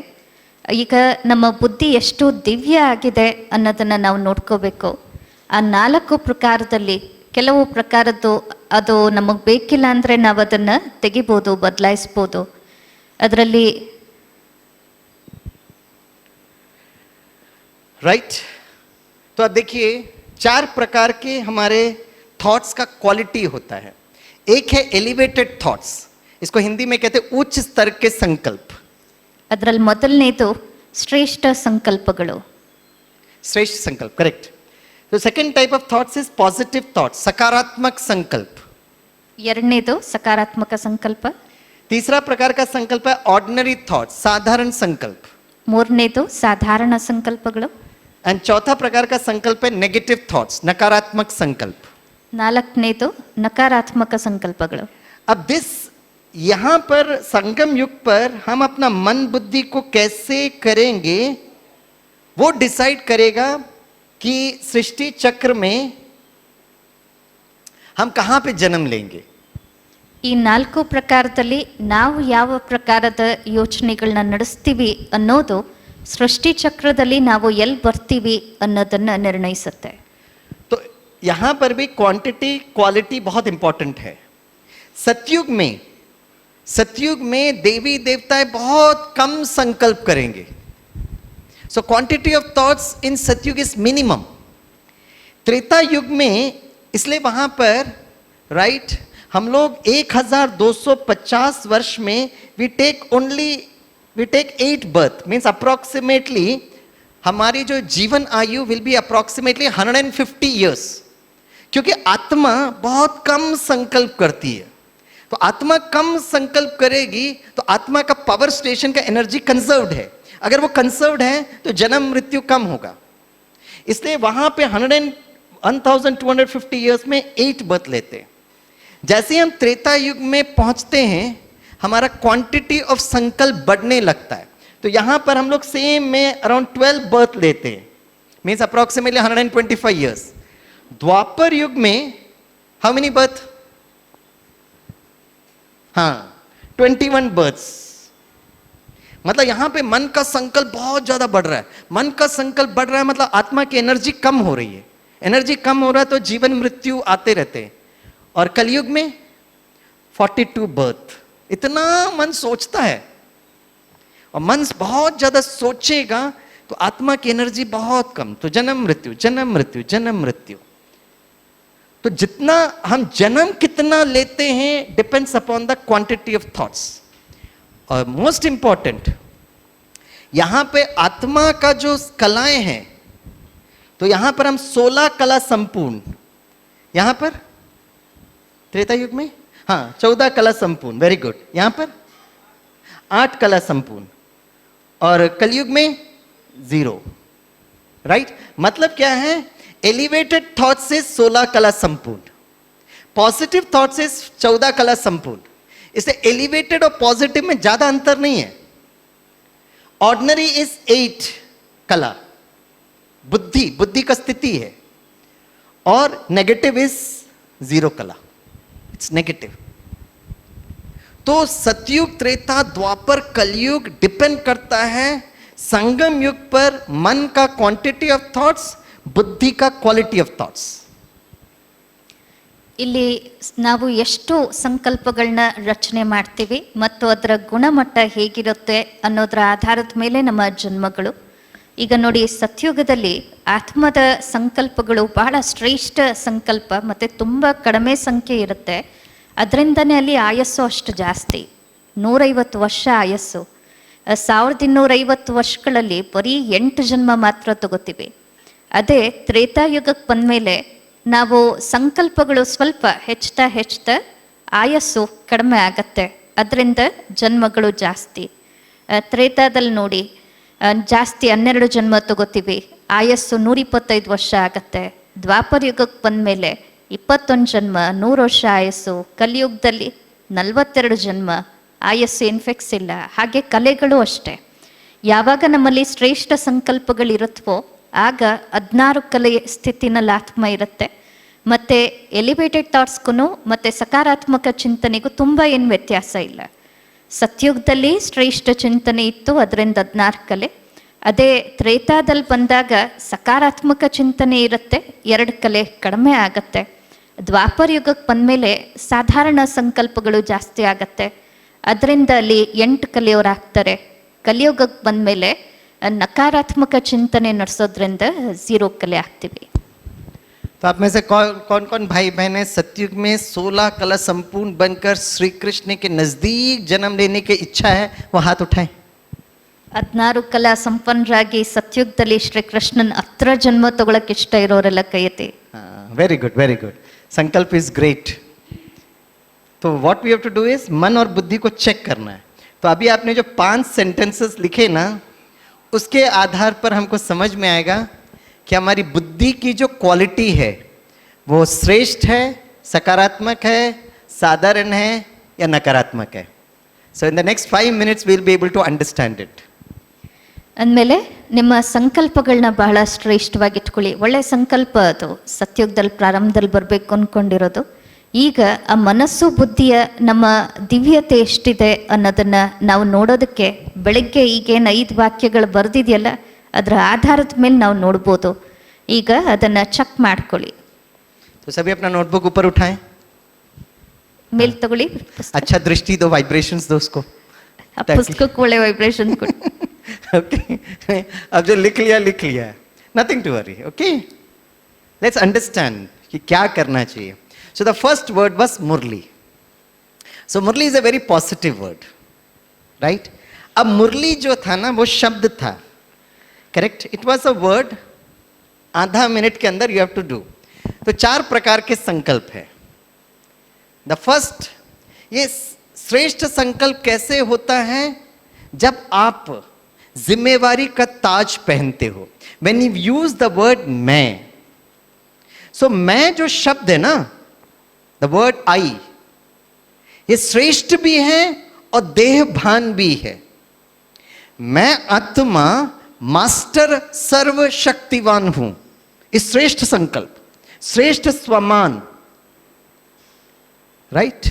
ಈಗ ನಮ್ಮ ಬುದ್ಧಿ ಎಷ್ಟು ದಿವ್ಯ ಆಗಿದೆ ಅನ್ನೋದನ್ನು ನಾವು ನೋಡ್ಕೋಬೇಕು. ಆ 4 ಪ್ರಕಾರದಲ್ಲಿ ಕೆಲವು ಪ್ರಕಾರದ್ದು ಅದು ನಮಗೆ ಬೇಕಿಲ್ಲ ಅಂದರೆ ನಾವು ಅದನ್ನು ತೆಗಿಬೋದು, ಬದಲಾಯಿಸ್ಬೋದು. ಅದರಲ್ಲಿ राइट तो अब देखिए 4 प्रकार के हमारे थॉट्स का क्वालिटी होता है. एक है एलिवेटेड थॉट्स, इसको हिंदी में कहते हैं उच्च स्तर के संकल्प. ಅದರಲ್ಲಿ ಮೊದಲನೇದು ಶ್ರೇಷ್ಠ ಸಂಕಲ್ಪಗಳು, श्रेष्ठ संकल्प, करेक्ट. तो second type of thoughts is positive thoughts, सकारात्मक संकल्प. ಎರಡನೇದು ಸಕಾರಾತ್ಮಕ ಸಂಕಲ್ಪ. तीसरा प्रकार का संकल्प है ऑर्डिनरी थॉट्स, साधारण संकल्प. ಮೂರನೇದು ಸಾಧಾರಣ ಸಂಕಲ್ಪಗಳು. एंड चौथा प्रकार का संकल्प है नेगेटिव थॉट्स, नकारात्मक संकल्प. ನಾಲ್ಕನೇದು ನಕಾರಾತ್ಮಕ ಸಂಕಲ್ಪಗಳು. अब दिस यहाँ पर संगम युग पर हम अपना मन बुद्धि को कैसे करेंगे वो डिसाइड करेगा कि सृष्टि चक्र में हम कहाँ पे जन्म लेंगे. ಈ 4 ಪ್ರಕಾರದಲ್ಲಿ ನಾವು ಯಾವ ಪ್ರಕಾರದ ಯೋಚನೆಗಳನ್ನ ನಡೆಸ್ತೀವಿ ಅನ್ನೋದು ಸೃಷ್ಟಿ ಚಕ್ರದಲ್ಲಿ ನಾವು ಎಲ್ಲಿ ಬರ್ತೀವಿ ಅನ್ನೋದನ್ನ ನಿರ್ಣಯಿಸುತ್ತೆ. तो यहाँ पर भी क्वांटिटी क्वालिटी बहुत इंपॉर्टेंट है. सतयुग में देवी देवताएं बहुत कम संकल्प करेंगे. सो क्वांटिटी ऑफ थॉट्स इन सतयुग इज मिनिमम. त्रेता युग में इसलिए वहां पर राइट हम लोग 1250 वर्ष में we take 8 birth, means approximately हमारी जो जीवन आयु विल बी अप्रोक्सीमेटली 150 ईयर्स, क्योंकि आत्मा बहुत कम संकल्प करती है. तो आत्मा कम संकल्प करेगी तो आत्मा का पावर स्टेशन का एनर्जी कंजर्व्ड है. अगर वो कंजर्व्ड है तो जन्म मृत्यु कम होगा. इसलिए वहां पे 1250 ईयर्स में 8 बर्थ लेते हैं. जैसे हम त्रेता युग में पहुंचते हैं हमारा क्वांटिटी ऑफ संकल्प बढ़ने लगता है. तो यहां पर हम लोग सेम में अराउंड 12 बर्थ लेते हैं, मीन्स अप्रोक्सीमेटली 125 ईयर्स. द्वापर युग में हाउ मेनी बर्थ? हाँ 21 बर्थ्स. मतलब यहां पे मन का संकल्प बहुत ज्यादा बढ़ रहा है. मन का संकल्प बढ़ रहा है मतलब आत्मा की एनर्जी कम हो रही है. एनर्जी कम हो रहा है तो जीवन मृत्यु आते रहते हैं. और कलयुग में 42 बर्थ. इतना मन सोचता है और मन बहुत ज्यादा सोचेगा तो आत्मा की एनर्जी बहुत कम, तो जन्म मृत्यु जन्म मृत्यु जन्म मृत्यु. तो जितना हम जन्म कितना लेते हैं depends upon the quantity of thoughts. और मोस्ट इंपॉर्टेंट यहां पे आत्मा का जो कलाएं हैं, तो यहां पर हम 16 कला संपूर्ण, यहां पर त्रेता युग में हाँ 14 कला संपूर्ण, वेरी गुड. यहां पर 8 कला संपूर्ण और कलयुग में 0. राइट मतलब क्या है? एलिवेटेड थॉट से 16 कला संपूर्ण, पॉजिटिव थॉट से 14 कला संपूर्ण. इससे एलिवेटेड और पॉजिटिव में ज्यादा अंतर नहीं है. ऑर्डिनरी इज 8 कला, बुद्धि का स्थिति है, और नेगेटिव इज 0 कला, इट्स नेगेटिव. तो सतयुग त्रेता द्वापर कलयुग डिपेंड करता है संगम युग पर मन का क्वांटिटी ऑफ थॉट्स, बुद्धि का क्वालिटी ऑफ थॉट्स. ಇಲ್ಲಿ ನಾವು ಎಷ್ಟು ಸಂಕಲ್ಪಗಳನ್ನ ರಚನೆ ಮಾಡ್ತೀವಿ ಮತ್ತು ಅದರ ಗುಣಮಟ್ಟ ಹೇಗಿರುತ್ತೆ ಅನ್ನೋದರ ಆಧಾರದ ಮೇಲೆ ನಮ್ಮ ಜನ್ಮಗಳು. ಈಗ ನೋಡಿ, ಸತ್ಯುಗದಲ್ಲಿ ಆತ್ಮದ ಸಂಕಲ್ಪಗಳು ಬಹಳ ಶ್ರೇಷ್ಠ ಸಂಕಲ್ಪ ಮತ್ತು ತುಂಬ ಕಡಿಮೆ ಸಂಖ್ಯೆ ಇರುತ್ತೆ. ಅದರಿಂದನೇ ಅಲ್ಲಿ ಆಯಸ್ಸು ಅಷ್ಟು ಜಾಸ್ತಿ, 150 ವರ್ಷ ಆಯಸ್ಸು. 1250 ವರ್ಷಗಳಲ್ಲಿ ಬರೀ 8 ಜನ್ಮ ಮಾತ್ರ ತಗೋತೀವಿ. ಅದೇ ತ್ರೇತಾಯುಗಕ್ಕೆ ಬಂದಮೇಲೆ ನಾವು ಸಂಕಲ್ಪಗಳು ಸ್ವಲ್ಪ ಹೆಚ್ಚುತ್ತಾ ಆಯಸ್ಸು ಕಡಿಮೆ ಆಗತ್ತೆ, ಅದರಿಂದ ಜನ್ಮಗಳು ಜಾಸ್ತಿ. ತ್ರೇತಾದಲ್ಲಿ ನೋಡಿ ಜಾಸ್ತಿ 12 ಜನ್ಮ ತಗೋತೀವಿ, ಆಯಸ್ಸು 125 ವರ್ಷ ಆಗತ್ತೆ. ದ್ವಾಪರ ಯುಗಕ್ಕೆ ಬಂದಮೇಲೆ 21 ಜನ್ಮ, 100 ವರ್ಷ ಆಯಸ್ಸು. ಕಲಿಯುಗದಲ್ಲಿ 42 ಜನ್ಮ, ಆಯಸ್ಸು ಏನು ಫಿಕ್ಸ್ ಇಲ್ಲ. ಹಾಗೆ ಕಲೆಗಳು ಅಷ್ಟೇ, ಯಾವಾಗ ನಮ್ಮಲ್ಲಿ ಶ್ರೇಷ್ಠ ಸಂಕಲ್ಪಗಳಿರುತ್ತವೋ ಆಗ 16 ಕಲೆ ಸ್ಥಿತಿನಲ್ಲಿ ಆತ್ಮ ಇರುತ್ತೆ. ಮತ್ತು ಎಲಿವೇಟೆಡ್ ಥಾಟ್ಸ್ಗೂ ಮತ್ತು ಸಕಾರಾತ್ಮಕ ಚಿಂತನೆಗೂ ತುಂಬ ಏನು ವ್ಯತ್ಯಾಸ ಇಲ್ಲ. ಸತ್ಯುಗದಲ್ಲಿ ಶ್ರೇಷ್ಠ ಚಿಂತನೆ ಇತ್ತು, ಅದರಿಂದ 16 ಕಲೆ. ಅದೇ ತ್ರೇತಾದಲ್ಲಿ ಬಂದಾಗ ಸಕಾರಾತ್ಮಕ ಚಿಂತನೆ ಇರುತ್ತೆ, 2 ಕಲೆ ಕಡಿಮೆ ಆಗತ್ತೆ. ದ್ವಾಪರ ಯುಗಕ್ಕೆ ಬಂದಮೇಲೆ ಸಾಧಾರಣ ಸಂಕಲ್ಪಗಳು ಜಾಸ್ತಿ ಆಗತ್ತೆ, ಅದರಿಂದ ಅಲ್ಲಿ 8 ಕಲೆಯವರು ಆಗ್ತಾರೆ. ಕಲಿಯುಗಕ್ಕೆ ಬಂದಮೇಲೆ ನಕಾರಾತ್ಮಕ ಚಿಂತನೆ ನಡೆಸೋದ್ರಿಂದ 0 ಕಲೆ ಆಗ್ತೀವಿ. तो आप में से कौन कौन भाई बहन है सतयुग में 16 कला संपूर्ण बनकर श्री कृष्ण के नजदीक जन्म लेने की इच्छा है, वो हाथ उठाएं. 16 ಕಲಾ ಸಂಪನ್ನರಾಗಿ ಸತ್ಯುಗದಲ್ಲಿ ಶ್ರೀ ಕೃಷ್ಣನ್ ಹತ್ರ ಜನ್ಮ ತಗೊಳಕ್ಕೆ ಇಷ್ಟ ಇರೋರೆಲ್ಲ ಕೈ ಎತ್ತಿ. Very good. Sankalp is great. तो what we have to do is मन और बुद्धि को चेक करना है. तो अभी आपने जो 5 सेंटेंसेस लिखे ना, उसके आधार पर हमको समझ में आएगा कि हमारी बुद्धि की जो क्वालिटी है वो श्रेष्ठ है, सकारात्मक है, साधारण है या नकारात्मक है. So in the next 5 minutes we will be able to understand it. ಅಂದಮೇಲೆ ನಿಮ್ಮ ಸಂಕಲ್ಪಗಳನ್ನ ಬಹಳ ಶ್ರೇಷ್ಠವಾಗಿ ಇಟ್ಕೊಳ್ಳಿ. ಒಳ್ಳೆ ಸಂಕಲ್ಪ ಅದು ಸತ್ಯುಗದಲ್ಲಿ ಪ್ರಾರಂಭದಲ್ಲಿ ಬರಬೇಕು ಅಂದ್ಕೊಂಡಿರೋದು. ಈಗ ಆ ಮನಸ್ಸು ಬುದ್ಧಿಯ ನಮ್ಮ ದಿವ್ಯತೆ ಎಷ್ಟಿದೆ ಅನ್ನೋದನ್ನು ನಾವು ನೋಡೋದಕ್ಕೆ ಬೆಳಗ್ಗೆ ಈಗೇನು 5 ವಾಕ್ಯಗಳು ಬರೆದಿದೆಯಲ್ಲ, ಅದರ ಆಧಾರದ ಮೇಲೆ ನಾವು ನೋಡ್ಬೋದು. ಈಗ ಅದನ್ನು ಚೆಕ್ ಮಾಡ್ಕೊಳ್ಳಿ. तो सभी अपना नोटबुक ऊपर उठाएं. ಮೇಲ್ ತಗೊಳ್ಳಿ. अच्छा दृष्टि दो, वाइब्रेशंस दो उसको. ಆ ಪುಸ್ತಕಕ್ಕೆ ಒಳ್ಳೆ ವೈಬ್ರೇಷನ್ ಕೊಡಿ. ओके. अब जो लिख लिया, nothing to worry. Okay, let's understand कि क्या करना चाहिए. So the first word was Murli. So Murli is a very positive word, right. अब मुरली जो था ना वो शब्द था, correct. It was a word. आधा मिनट के अंदर यू हैव टू डू. तो 4 प्रकार के संकल्प है. द फर्स्ट, ये श्रेष्ठ संकल्प कैसे होता है? जब आप जिम्मेवारी का ताज पहनते हो. When you use the word मैं. सो मैं जो शब्द है ना, द वर्ड आई, ये श्रेष्ठ भी है और देह भान भी है. मैं आत्मा मास्टर सर्वशक्तिवान हूं. इस श्रेष्ठ संकल्प, श्रेष्ठ स्वमान, राइट.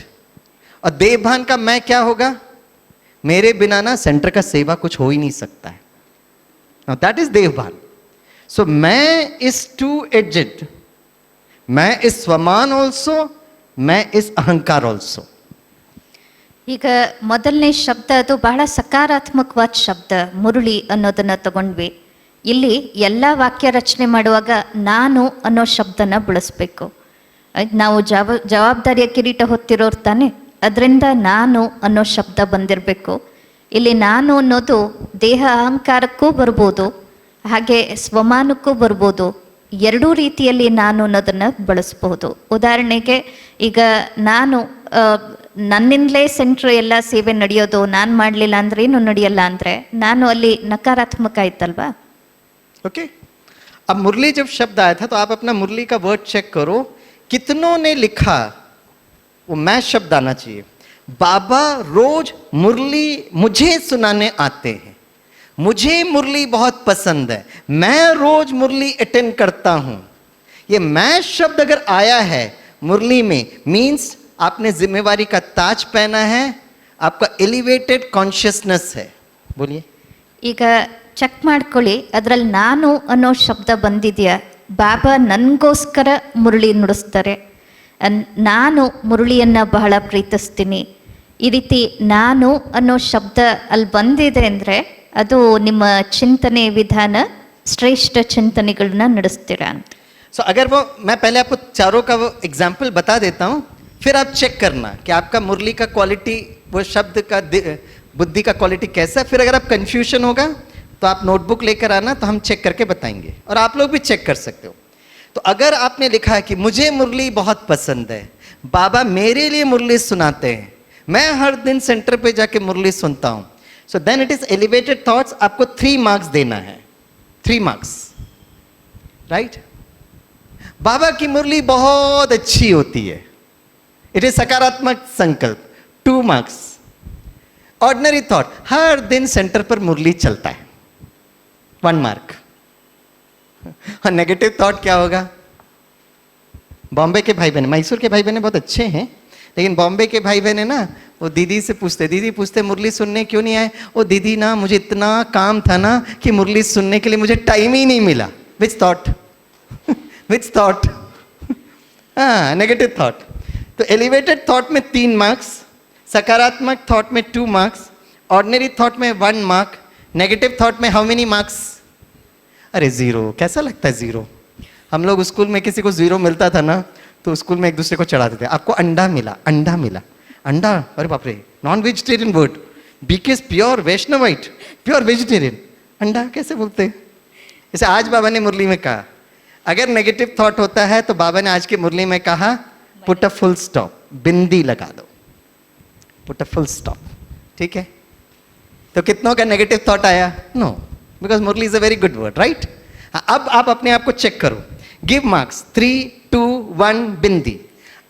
और देवभान का मैं क्या होगा? मेरे बिना ना सेंटर का सेवा कुछ हो ही नहीं सकता है. नाउ दैट इज देवभान. सो मैं इज टू एजेड. मैं इज स्वमान ऑल्सो, मैं इज अहंकार ऑल्सो. ಈಗ ಮೊದಲನೇ ಶಬ್ದ ಅದು ಬಹಳ ಸಕಾರಾತ್ಮಕವಾದ ಶಬ್ದ, ಮುರುಳಿ ಅನ್ನೋದನ್ನು ತಗೊಂಡ್ವಿ. ಇಲ್ಲಿ ಎಲ್ಲ ವಾಕ್ಯ ರಚನೆ ಮಾಡುವಾಗ ನಾನು ಅನ್ನೋ ಶಬ್ದನ ಬಳಸಬೇಕು. ನಾವು ಜವಾಬ್ದಾರಿಯ ಕಿರೀಟ ಹೊತ್ತಿರೋರು ತಾನೆ, ಅದರಿಂದ ನಾನು ಅನ್ನೋ ಶಬ್ದ ಬಂದಿರಬೇಕು. ಇಲ್ಲಿ ನಾನು ಅನ್ನೋದು ದೇಹ ಅಹಂಕಾರಕ್ಕೂ ಬರ್ಬೋದು, ಹಾಗೆ ಸ್ವಮಾನಕ್ಕೂ ಬರ್ಬೋದು. 2 ರೀತಿಯಲ್ಲಿ ನಾನು ಅನ್ನೋದನ್ನು ಬಳಸ್ಬೋದು. ಉದಾಹರಣೆಗೆ ಈಗ ನಾನು ನನ್ನಿಂದಲೇ ಸೆಂಟ್ರ್ ಎಲ್ಲ ಸೇವೆ ನಡೆಯೋದು, ನಾನು ಮಾಡಲಿಲ್ಲ ಅಂದರೆ ಏನು ನಡೆಯಲ್ಲ ಅಂದರೆ ನಾನು ಅಲ್ಲಿ ನಕಾರಾತ್ಮಕ ಆಯ್ತಲ್ವಾ. ओके. अब मुरली जब शब्द आया था तो आप अपना मुरली का वर्ड चेक करो, कितनों ने लिखा वो मैं शब्द आना चाहिए. बाबा रोज मुरली मुझे सुनाने आते हैं, मुझे मुरली बहुत पसंद है, मैं रोज मुरली अटेंड करता हूं. ये मैं शब्द अगर आया है मुरली में, मीन्स आपने जिम्मेवारी का ताज पहना है, आपका एलिवेटेड कॉन्शियसनेस है. बोलिए. ಈಗ ಚೆಕ್ ಮಾಡ್ಕೊಳ್ಳಿ, ಅದರಲ್ಲಿ ನಾನು ಅನ್ನೋ ಶಬ್ದ ಬಂದಿದೆಯಾ. ಬಾಬಾ ನನಗೋಸ್ಕರ ಮುರಳಿ ನುಡಿಸ್ತಾರೆ, ನಾನು ಮುರಳಿಯನ್ನು ಬಹಳ ಪ್ರೀತಿಸ್ತೀನಿ. ಈ ರೀತಿ ನಾನು ಅನ್ನೋ ಶಬ್ದ ಅಲ್ಲಿ ಬಂದಿದೆ ಅಂದರೆ ಅದು ನಿಮ್ಮ ಚಿಂತನೆ ವಿಧಾನ, ಶ್ರೇಷ್ಠ ಚಿಂತನೆಗಳನ್ನ ನಡೆಸ್ತೀರಾ ಅಂತ. सो अगर वो मैं पहले आपको चारों का वो एग्जाम्पल बता देता हूँ, फिर आप चेक करना कि आपका मुरली का क्वालिटी, वो शब्द का बुद्धि का क्वालिटी कैसा है। फिर अगर आप कंफ्यूजन होगा तो आप नोटबुक लेकर आना, तो हम चेक करके बताएंगे, और आप लोग भी चेक कर सकते हो। तो अगर आपने लिखा है कि मुझे मुरली बहुत पसंद है, बाबा मेरे लिए मुरली सुनाते हैं, मैं हर दिन सेंटर पे जाके मुरली सुनता हूं, so then it is elevated thoughts. आपको 3 मार्क्स देना है, 3 मार्क्स, राइट। बाबा की मुरली बहुत अच्छी होती है, इट इज सकारात्मक संकल्प, 2 मार्क्स। ऑर्डिनरी थॉट, हर दिन सेंटर पर मुरली चलता है, 1 मार्क। और नेगेटिव थॉट क्या होगा? बॉम्बे के भाई बहन, मैसूर के भाई बहन बहुत अच्छे हैं, लेकिन बॉम्बे के भाई बहन है ना, वो दीदी से पूछते, दीदी पूछते मुरली सुनने क्यों नहीं आए? वो दीदी ना, मुझे इतना काम था ना कि मुरली सुनने के लिए मुझे टाइम ही नहीं मिला। Which thought? Which thought? हाँ, नेगेटिव थॉट। तो एलिवेटेड थॉट में 3 मार्क्स, सकारात्मक थॉट में 2 मार्क्स, ऑर्डिनरी थॉट में 1 मार्क, नेगेटिव थॉट में हाउ मेनी मार्क्स? अरे 0। कैसा लगता है 0? हम लोग स्कूल में किसी को 0 मिलता था ना, तो स्कूल में एक दूसरे को चढ़ाते थे, आपको अंडा मिला, अंडा मिला, अंडा, अरे बाप रे, non vegetarian word, because pure Vaishnavite, pure vegetarian, अंडा कैसे बोलते हैं? जैसे आज बाबा ने मुरली में कहा, अगर नेगेटिव थॉट होता है तो बाबा ने आज की मुरली में कहा पुट अ फुल स्टॉप, बिंदी लगा दो, पुट अ फुल स्टॉप। ठीक है, तो कितनों का नेगेटिव थॉट आया? No, because Murli is a very good word, right. अब आप अपने आप को चेक करो, गिव मार्क्स 3, 2, 1 बिंदी।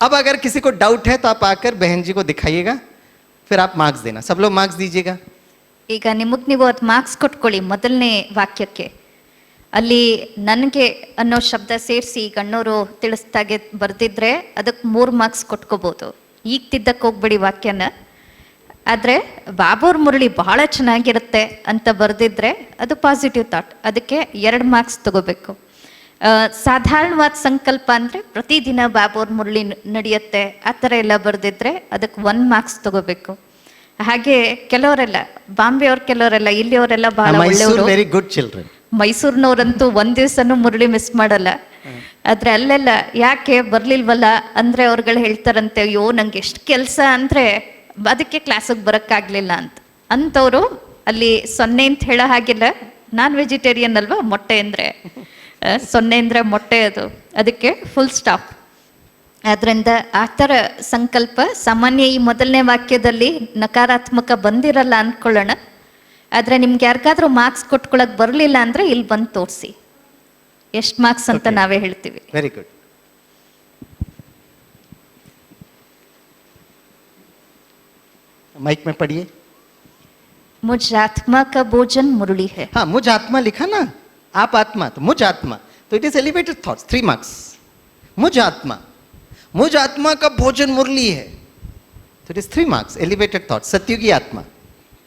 अब अगर किसी को डाउट है तो आप आकर बहन जी को दिखाइएगा, फिर आप मार्क्स देना, सब लोग मार्क्स दीजिएगा। ಈಗ ನಿಮಗೆ ನೀವು ಅದು ಮಾರ್ಕ್ಸ್ ಕೊಟ್ಕೊಳ್ಳಿ ಮೊದಲನೇ ವಾಕ್ಯಕ್ಕೆ. ಅಲ್ಲಿ ನನಗೆ ಅನ್ನೋ ಶಬ್ದ ಸೇರಿಸಿ ಗಣ್ಣವರು ತಿಳಿಸ್ದಾಗೆ ಬರೆದಿದ್ರೆ ಅದಕ್ಕೆ 3 ಮಾರ್ಕ್ಸ್ ಕೊಟ್ಕೋಬೋದು. ಈಗ ತಿದ್ದಕ್ಕೆ ಹೋಗ್ಬೇಡಿ ವಾಕ್ಯನ. ಆದರೆ ಬಾಬೂರ್ ಮುರಳಿ ಬಹಳ ಚೆನ್ನಾಗಿರುತ್ತೆ ಅಂತ ಬರೆದಿದ್ರೆ ಅದು ಪಾಸಿಟಿವ್ ಥಾಟ್, ಅದಕ್ಕೆ 2 ಮಾರ್ಕ್ಸ್ ತಗೋಬೇಕು. ಸಾಧಾರಣವಾದ ಸಂಕಲ್ಪ ಅಂದರೆ ಪ್ರತಿದಿನ ಬಾಬೂರ್ ಮುರಳಿ ನಡೆಯುತ್ತೆ ಆ ಥರ ಎಲ್ಲ ಬರೆದಿದ್ರೆ ಅದಕ್ಕೆ 1 ಮಾರ್ಕ್ಸ್ ತಗೋಬೇಕು. ಹಾಗೆ ಕೆಲವರೆಲ್ಲ ಬಾಂಬೆಯವ್ರು, ಕೆಲವರೆಲ್ಲ ಇಲ್ಲಿಯವರೆಲ್ಲ ಬಹಳ ಒಳ್ಳೆಯವರು, ವೆರಿ ಗುಡ್ ಚಿಲ್ಡ್ರನ್. ಮೈಸೂರಿನವರಂತೂ 1 ದಿವಸನೂ ಮುರಳಿ ಮಿಸ್ ಮಾಡಲ್ಲ. ಆದ್ರೆ ಅಲ್ಲೆಲ್ಲ ಯಾಕೆ ಬರ್ಲಿಲ್ವಲ್ಲ ಅಂದ್ರೆ ಅವ್ರುಗಳು ಹೇಳ್ತಾರಂತೆ, ಅಯ್ಯೋ ನಂಗೆ ಎಷ್ಟು ಕೆಲಸ ಅಂದ್ರೆ ಅದಕ್ಕೆ ಕ್ಲಾಸಿಗೆ ಬರೋಕ್ಕಾಗಲಿಲ್ಲ ಅಂತ. ಅಂಥವ್ರು ಅಲ್ಲಿ 0 ಅಂತ ಹೇಳೋ ಹಾಗಿಲ್ಲ. ನಾನ್ ವೆಜಿಟೇರಿಯನ್ ಅಲ್ವಾ, ಮೊಟ್ಟೆ ಅಂದರೆ 0 ಅಂದರೆ ಮೊಟ್ಟೆ, ಅದಕ್ಕೆ ಫುಲ್ ಸ್ಟಾಪ್. ಆದ್ದರಿಂದ ಆ ಥರ ಸಂಕಲ್ಪ ಸಾಮಾನ್ಯ ಈ ಮೊದಲನೇ ವಾಕ್ಯದಲ್ಲಿ ನಕಾರಾತ್ಮಕ ಬಂದಿರಲ್ಲ ಅಂದ್ಕೊಳ್ಳೋಣ. ಆದರೆ ನಿಮ್ಗೆ ಯಾರಿಗಾದ್ರೂ ಮಾರ್ಕ್ಸ್ ಕೊಟ್ಕೊಳಕ್ ಬರಲಿಲ್ಲ ಅಂದರೆ ಇಲ್ಲಿ ಬಂದು ತೋರಿಸಿ, ಎಷ್ಟು ಮಾರ್ಕ್ಸ್ ಅಂತ ನಾವೇ ಹೇಳ್ತೀವಿ. Very good. माइक में पढ़िए. मुझ आत्मा का भोजन मुरली है. हाँ, मुझ आत्मा लिखा ना, आप आत्मा, तो मुझ आत्मा, तो it is elevated thoughts, 3 marks. मुझ आत्मा, मुझ आत्मा का भोजन मुरली है, तो it is 3 marks, elevated thoughts, सत्युगी आत्मा.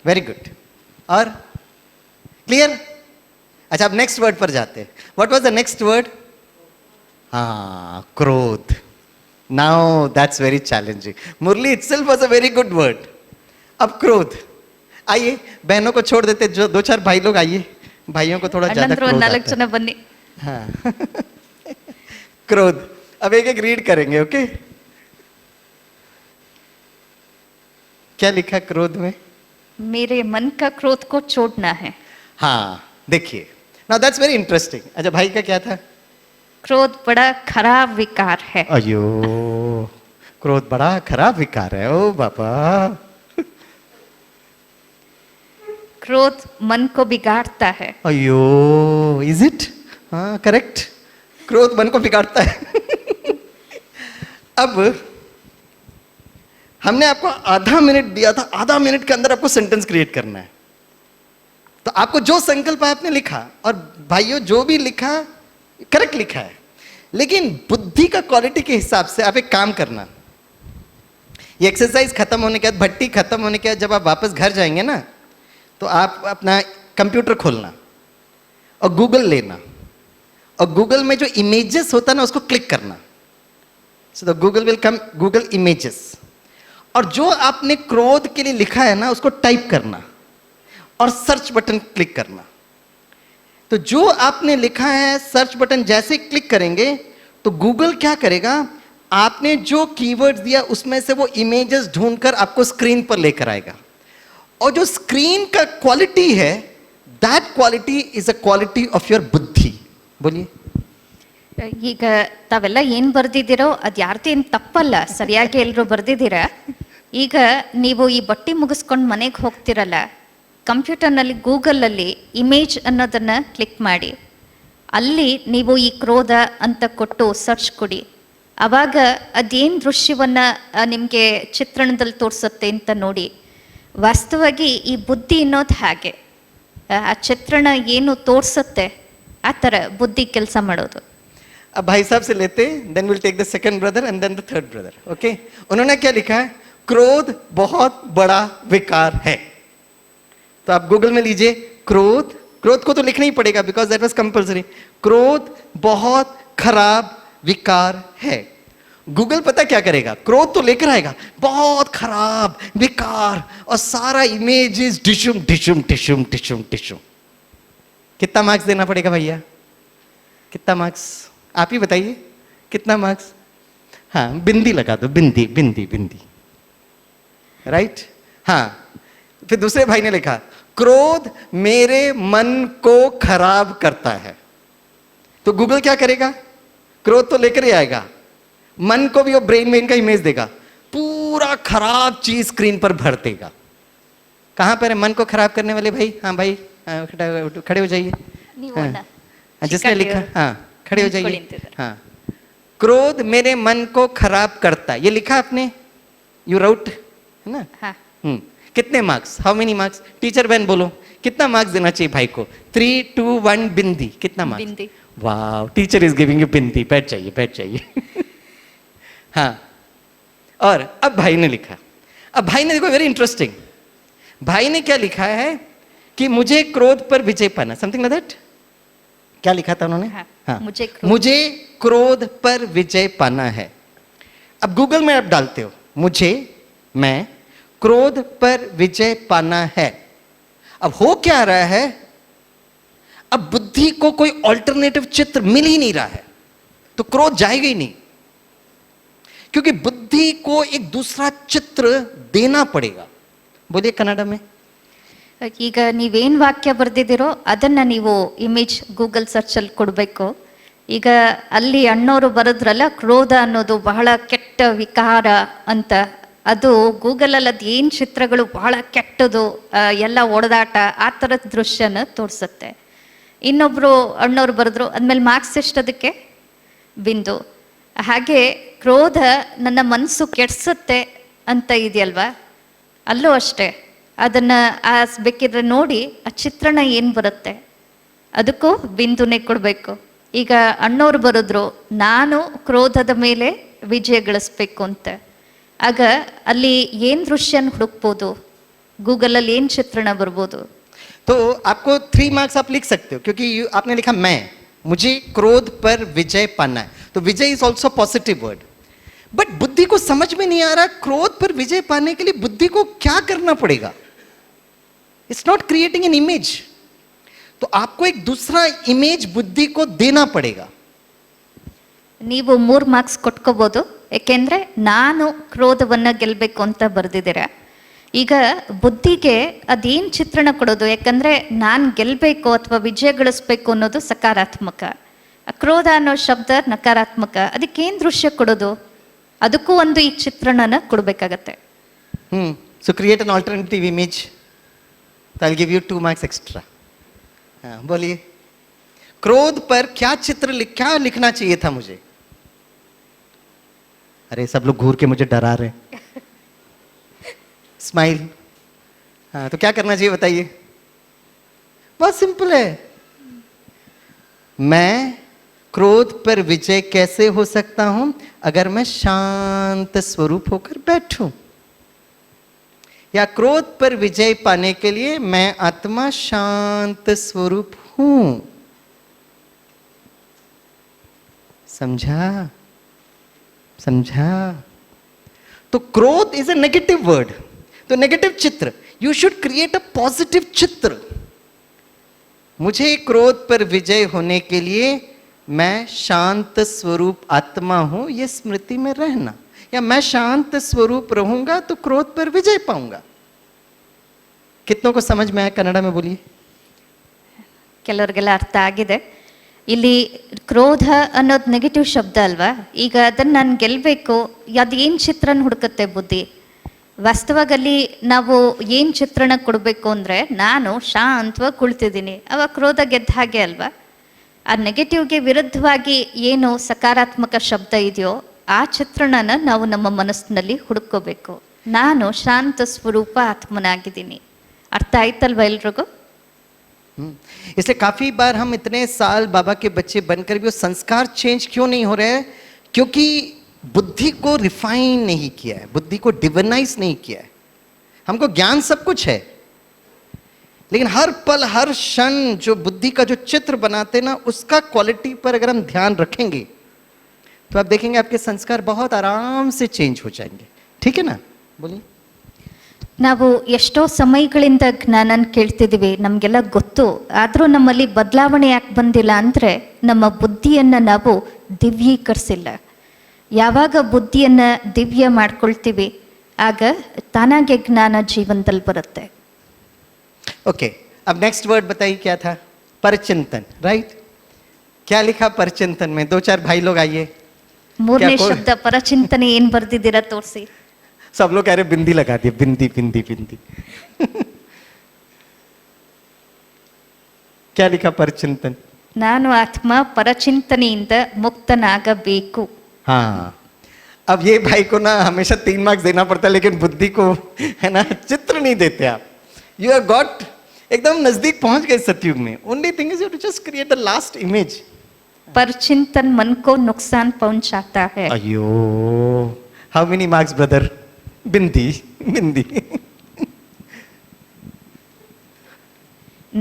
Very good. और क्लियर? अच्छा, अब नेक्स्ट वर्ड पर जाते हैं. What was the next word? हाँ, क्रोध. Now that's very challenging. Murli itself was a very good word. अब क्रोध. आइए, बहनों को छोड़ देते, जो 2-4 भाई लोग आइए, भाइयों को थोड़ा ज्यादा क्रोध आता है. बन्नी. हाँ. क्रोध. अब एक रीड करेंगे, ओके? क्या लिखा क्रोध में? मेरे मन का क्रोध को छोड़ना है. हाँ, देखिए, नाउ दैट्स वेरी इंटरेस्टिंग. अच्छा, भाई का क्या था? क्रोध बड़ा खराब विकार है. अयो, क्रोध बड़ा खराब विकार है. ओ बाबा. क्रोध मन को बिगाड़ता है. अयो, इज इट? हाँ, करेक्ट. क्रोध मन को बिगाड़ता है. अब हमने आपको आधा मिनट दिया था, आधा मिनट के अंदर आपको सेंटेंस क्रिएट करना है. तो आपको जो संकल्प है आपने लिखा, और भाइयों जो भी लिखा करेक्ट लिखा है, लेकिन बुद्धि का क्वालिटी के हिसाब से आप एक काम करना. ये एक्सरसाइज खत्म होने के बाद, भट्टी खत्म होने के बाद, जब आप वापस घर जाएंगे ना, तो आप अपना कंप्यूटर खोलना और गूगल लेना, और गूगल में जो इमेजेस होता है ना उसको क्लिक करना. So the Google will come, Google images, और जो आपने क्रोध के लिए लिखा है ना उसको टाइप करना और सर्च बटन क्लिक करना. तो जो आपने लिखा है, सर्च बटन जैसे क्लिक करेंगे तो गूगल क्या करेगा, आपने जो कीवर्ड्स दिया उसमें से वो इमेजेस ढूंढकर आपको स्क्रीन पर लेकर आएगा. और जो स्क्रीन का क्वालिटी है, that quality is a quality of your बुद्धि. बोलिए. ಈಗ ತಾವೆಲ್ಲ ಏನು ಬರ್ದಿದ್ದೀರೋ ಅದು ಯಾರ್ದು ಏನು ತಪ್ಪಲ್ಲ, ಸರಿಯಾಗಿ ಎಲ್ಲರೂ ಬರ್ದಿದ್ದೀರಾ. ಈಗ ನೀವು ಈ ಬಟ್ಟೆ ಮುಗಿಸ್ಕೊಂಡು ಮನೆಗೆ ಹೋಗ್ತಿರಲ್ಲ, ಕಂಪ್ಯೂಟರ್ನಲ್ಲಿ ಗೂಗಲಲ್ಲಿ ಇಮೇಜ್ ಅನ್ನೋದನ್ನು ಕ್ಲಿಕ್ ಮಾಡಿ, ಅಲ್ಲಿ ನೀವು ಈ ಕ್ರೋಧ ಅಂತ ಕೊಟ್ಟು ಸರ್ಚ್ ಕೊಡಿ. ಆವಾಗ ಅದೇನು ದೃಶ್ಯವನ್ನು ನಿಮಗೆ ಚಿತ್ರಣದಲ್ಲಿ ತೋರಿಸುತ್ತೆ ಅಂತ ನೋಡಿ. ವಾಸ್ತವವಾಗಿ ಈ ಬುದ್ಧಿ ಅನ್ನೋದು ಹಾಗೆ, ಆ ಚಿತ್ರಣ ಏನು ತೋರಿಸುತ್ತೆ ಆ ಥರ ಬುದ್ಧಿ ಕೆಲಸ ಮಾಡೋದು. अब भाई साहब से लेते, then will take the second brother and then the third brother. Okay, उन्होंने क्या लिखा है? क्रोध बहुत बड़ा विकार है. तो आप गूगल में लीजिए क्रोध. क्रोध को तो लिखना ही पड़ेगा बिकॉज दैट वाज कंपलसरी. क्रोध बहुत खराब विकार है. गूगल पता क्या करेगा? क्रोध तो लेकर आएगा बहुत खराब विकार, और सारा इमेजेस डिशुम डिशुम डिशुम डिशुम डिशुम. कितना मार्क्स देना पड़ेगा भैया? कितना मार्क्स आप ही बताइए, कितना मार्क्स? हाँ, बिंदी लगा दो, बिंदी बिंदी बिंदी. राइट. हाँ, फिर दूसरे भाई ने लिखा क्रोध मेरे मन को खराब करता है. तो गूगल क्या करेगा? क्रोध तो लेकर ही आएगा, मन को भी वो ब्रेन में इनका इमेज देगा, पूरा खराब चीज स्क्रीन पर भर देगा. कहां पर है मन को खराब करने वाले भाई? हाँ भाई, खड़े हो जाइए. हाँ, जिसने लिखा, हाँ खड़े हो जाइए. हाँ, क्रोध मेरे मन को खराब करता है, ये लिखा आपने, यू राउट, है ना? हाँ. कितने marks? How many marks? Teacher बहन बोलो, कितना मार्क्स देना चाहिए भाई को? 3, 2, 1 बिंदी. कितना मार्क्स? बिंदी. वाह, टीचर इज गिविंग यू बिंदी. बैठ जाइए, बैठ जाइए. हाँ, और अब भाई ने लिखा. अब भाई ने देखो, वेरी इंटरेस्टिंग. भाई ने क्या लिखा है कि मुझे क्रोध पर विजय पाना, समथिंग लाइक दैट. क्या लिखा था उन्होंने? हाँ, मुझे क्रोध पर विजय पाना है. अब गूगल में आप डालते हो मैं क्रोध पर विजय पाना है. अब हो क्या रहा है? अब बुद्धि को कोई ऑल्टरनेटिव चित्र मिल ही नहीं रहा है, तो क्रोध जाएगा ही नहीं, क्योंकि बुद्धि को एक दूसरा चित्र देना पड़ेगा. बोलिए कन्नड़ में. ಈಗ ನೀವೇನು ವಾಕ್ಯ ಬರೆದಿದ್ದೀರೋ ಅದನ್ನು ನೀವು ಇಮೇಜ್ ಗೂಗಲ್ ಸರ್ಚಲ್ಲಿ ಕೊಡಬೇಕು. ಈಗ ಅಲ್ಲಿ ಅಣ್ಣವರು ಬರೆದ್ರಲ್ಲ, ಕ್ರೋಧ ಅನ್ನೋದು ಬಹಳ ಕೆಟ್ಟ ವಿಕಾರ ಅಂತ, ಅದು ಗೂಗಲಲ್ಲಿ ಅದು ಏನು ಚಿತ್ರಗಳು ಬಹಳ ಕೆಟ್ಟದು, ಎಲ್ಲ ಒಡೆದಾಟ, ಆ ಥರದ ದೃಶ್ಯನ ತೋರಿಸುತ್ತೆ. ಇನ್ನೊಬ್ಬರು ಅಣ್ಣವ್ರು ಬರೆದ್ರು, ಅದ್ಮೇಲೆ ಮಾರ್ಕ್ಸ್ ಎಷ್ಟದಕ್ಕೆ? ಬಿಂದು. ಹಾಗೆ ಕ್ರೋಧ ನನ್ನ ಮನಸ್ಸು ಕೆಡಿಸುತ್ತೆ ಅಂತ ಇದೆಯಲ್ವಾ, ಅಲ್ಲೂ ಅಷ್ಟೇ. ಅದನ್ನು ಬೇಕಿದ್ರೆ ನೋಡಿ, ಆ ಚಿತ್ರಣ ಏನು ಬರುತ್ತೆ ಅದಕ್ಕೂ ಬಿಂದುನೇ ಕೊಡಬೇಕು. ಈಗ ಅಣ್ಣವ್ರು ಬರೆದ್ರು, ನಾನು ಕ್ರೋಧದ ಮೇಲೆ ವಿಜಯ ಗಳಿಸ್ಬೇಕು ಅಂತ. ಆಗ ಅಲ್ಲಿ ಏನು ದೃಶ್ಯನ ಹುಡುಕ್ಬೋದು, ಗೂಗಲಲ್ಲಿ ಏನು ಚಿತ್ರಣ ಬರ್ಬೋದು? तो आपको 3 मार्क्स आप लिख सकते हो, क्योंकि आपने लिखा मुझे क्रोध पर विजय पाना है, तो विजय is also positive word. But बुद्धि को समझ में नहीं आ रहा, क्रोध पर विजय पाने के लिए बुद्धि को क्या करना पड़ेगा? It's not creating an image. तो आपको एक दूसरा इमेज बुद्धि को देना पड़ेगा. ನೀವು 3 ಮಾರ್ಕ್ಸ್ ಕೊಟ್ಕೋಬೋದು, ಯಾಕೆಂದರೆ ನಾನು ಕ್ರೋಧವನ್ನು ಗೆಲ್ಲಬೇಕು ಅಂತ ಬರೆದಿದ್ದೀರಾ. ಈಗ ಬುದ್ಧಿಗೆ ಅದೇನು ಚಿತ್ರಣ ಕೊಡೋದು? ಯಾಕಂದರೆ ನಾನು ಗೆಲ್ಲಬೇಕು ಅಥವಾ ವಿಜಯ ಗಳಿಸ್ಬೇಕು ಅನ್ನೋದು ಸಕಾರಾತ್ಮಕ, ಕ್ರೋಧ ಅನ್ನೋ ಶಬ್ದ ನಕಾರಾತ್ಮಕ. ಅದಕ್ಕೇನು ದೃಶ್ಯ ಕೊಡೋದು? ಅದಕ್ಕೂ ಒಂದು ಈ ಚಿತ್ರಣನ ಕೊಡಬೇಕಾಗತ್ತೆ. So create an alternative image. I'll give you 2 marks extra. हाँ, बोलिए. क्रोध पर क्या क्या लिखना चाहिए था मुझे? अरे सब लोग घूर के मुझे डरा रहे. स्माइल. हाँ, तो क्या करना चाहिए बताइए? बहुत सिंपल है. मैं क्रोध पर विजय कैसे हो सकता हूं? अगर मैं शांत स्वरूप होकर बैठूं. या क्रोध पर विजय पाने के लिए मैं आत्मा शांत स्वरूप हूं. समझा? समझा? तो क्रोध इज अ नेगेटिव वर्ड, तो नेगेटिव चित्र. You should create a positive चित्र. मुझे क्रोध पर विजय होने के लिए मैं शांत स्वरूप आत्मा हूं, ये स्मृति में रहना. या मैं शांत स्वरूप रहूंगा तो क्रोध पर विजय पाऊंगा. कितनों को समझ में आया? कन्नड़ा में बोलिए। ಕೆಲವರಿಗೆಲ್ಲ ಅರ್ಥ ಆಗಿದೆ. ಇಲ್ಲಿ ಕ್ರೋಧ ಅನ್ನೋದು ನೆಗೆಟಿವ್ ಶಬ್ದ ಅಲ್ವಾ? ಈಗ ಅದನ್ನು ನಾನು ಗೆಲ್ಲಬೇಕು, ಅದೇನು ಚಿತ್ರಣ ಹುಡುಕುತ್ತೆ ಬುದ್ಧಿ. ವಾಸ್ತವವಾಗಿ ಅಲ್ಲಿ ನಾವು ಏನು ಚಿತ್ರಣ ಕೊಡಬೇಕು ಅಂದರೆ, ನಾನು ಶಾಂತವಾಗಿ ಕುಳಿತಿದ್ದೀನಿ, ಅವಾಗ ಕ್ರೋಧ ಗೆದ್ದ ಹಾಗೆ ಅಲ್ವಾ? ಆ ನೆಗೆಟಿವ್ಗೆ ವಿರುದ್ಧವಾಗಿ ಏನು ಸಕಾರಾತ್ಮಕ ಶಬ್ದ ಇದೆಯೋ ಆ ಚಿತ್ರಣನ ನಾವು ನಮ್ಮ ಮನಸ್ಸಿನಲ್ಲಿ ಹುಡುಕೋಬೇಕು. ನಾನು ಶಾಂತ ಸ್ವರೂಪ ಆತ್ಮನಾಗಿದ್ದೀನಿ. ಅರ್ಥ ಆಯ್ತಲ್ವಾ ಎಲ್ರಿಗೂ? इसलिए काफी बार हम इतने साल बाबा के बच्चे बनकर भी वो संस्कार चेंज क्यों नहीं हो रहे हैं? क्योंकि बुद्धि को रिफाइन नहीं किया है, बुद्धि को डिवाइनाइज नहीं किया है। हमको ज्ञान सब कुछ है, लेकिन हर पल हर क्षण जो बुद्धि का जो चित्र बनाते ना, उसका क्वालिटी पर अगर हम ध्यान रखेंगे तो आप देखेंगे आपके संस्कार बहुत आराम से चेंज हो जाएंगे। ठीक है ना? बोलिए। ನಾವು ಎಷ್ಟೋ ಸಮಯಗಳಿಂದ ಜ್ಞಾನನ ಕೇಳ್ತಿದ್ದೀವಿ, ನಮಗೆಲ್ಲ ಗೊತ್ತು. ಆದರೂ ನಮ್ಮಲ್ಲಿ ಬದಲಾವಣೆ ಯಾಕೆ ಬಂದಿಲ್ಲ ಅಂದರೆ, ನಮ್ಮ ಬುದ್ಧಿಯನ್ನು ನಾವು ದಿವ್ಯೀಕರಿಸಿಲ್ಲ. ಯಾವಾಗ ಬುದ್ಧಿಯನ್ನು ದಿವ್ಯ ಮಾಡ್ಕೊಳ್ತೀವಿ, ಆಗ ತಾನಾಗೆ ಜ್ಞಾನ ಜೀವನದಲ್ಲಿ ಬರುತ್ತೆ. ओके, अब नेक्स्ट वर्ड बताइए क्या था? परचिंतन, राइट? क्या लिखा परचिंतन में? दो चार भाई लोग आइए। ಮೂರನೇ क्या ಶಬ್ದ ಪರಚಿಂತನೆ ಏನು ಬರ್ದಿದ್ದೀರಾ ತೋರಿಸಿ. सब लोग कह रहे बिंदी लगा दिए, बिंदी बिंदी बिंदी। क्या लिखा परचिंतन? ನಾನು ಆತ್ಮ ಪರಚಿಂತನೆಯಿಂದ ಮುಕ್ತನಾಗಬೇಕು. हाँ, अब ये भाई को ना हमेशा 3 मार्क्स देना पड़ता है, लेकिन बुद्धि को है ना चित्र नहीं देते आप। यू हैव गॉट एकदम नजदीक पहुंच गए सतयुग में. Only thing is you to just create the last image. परचिंतन मन को नुकसान पहुंचाता है. अयो, हाउ मेनी मार्क्स ब्रदर? बिंदी बिंदी.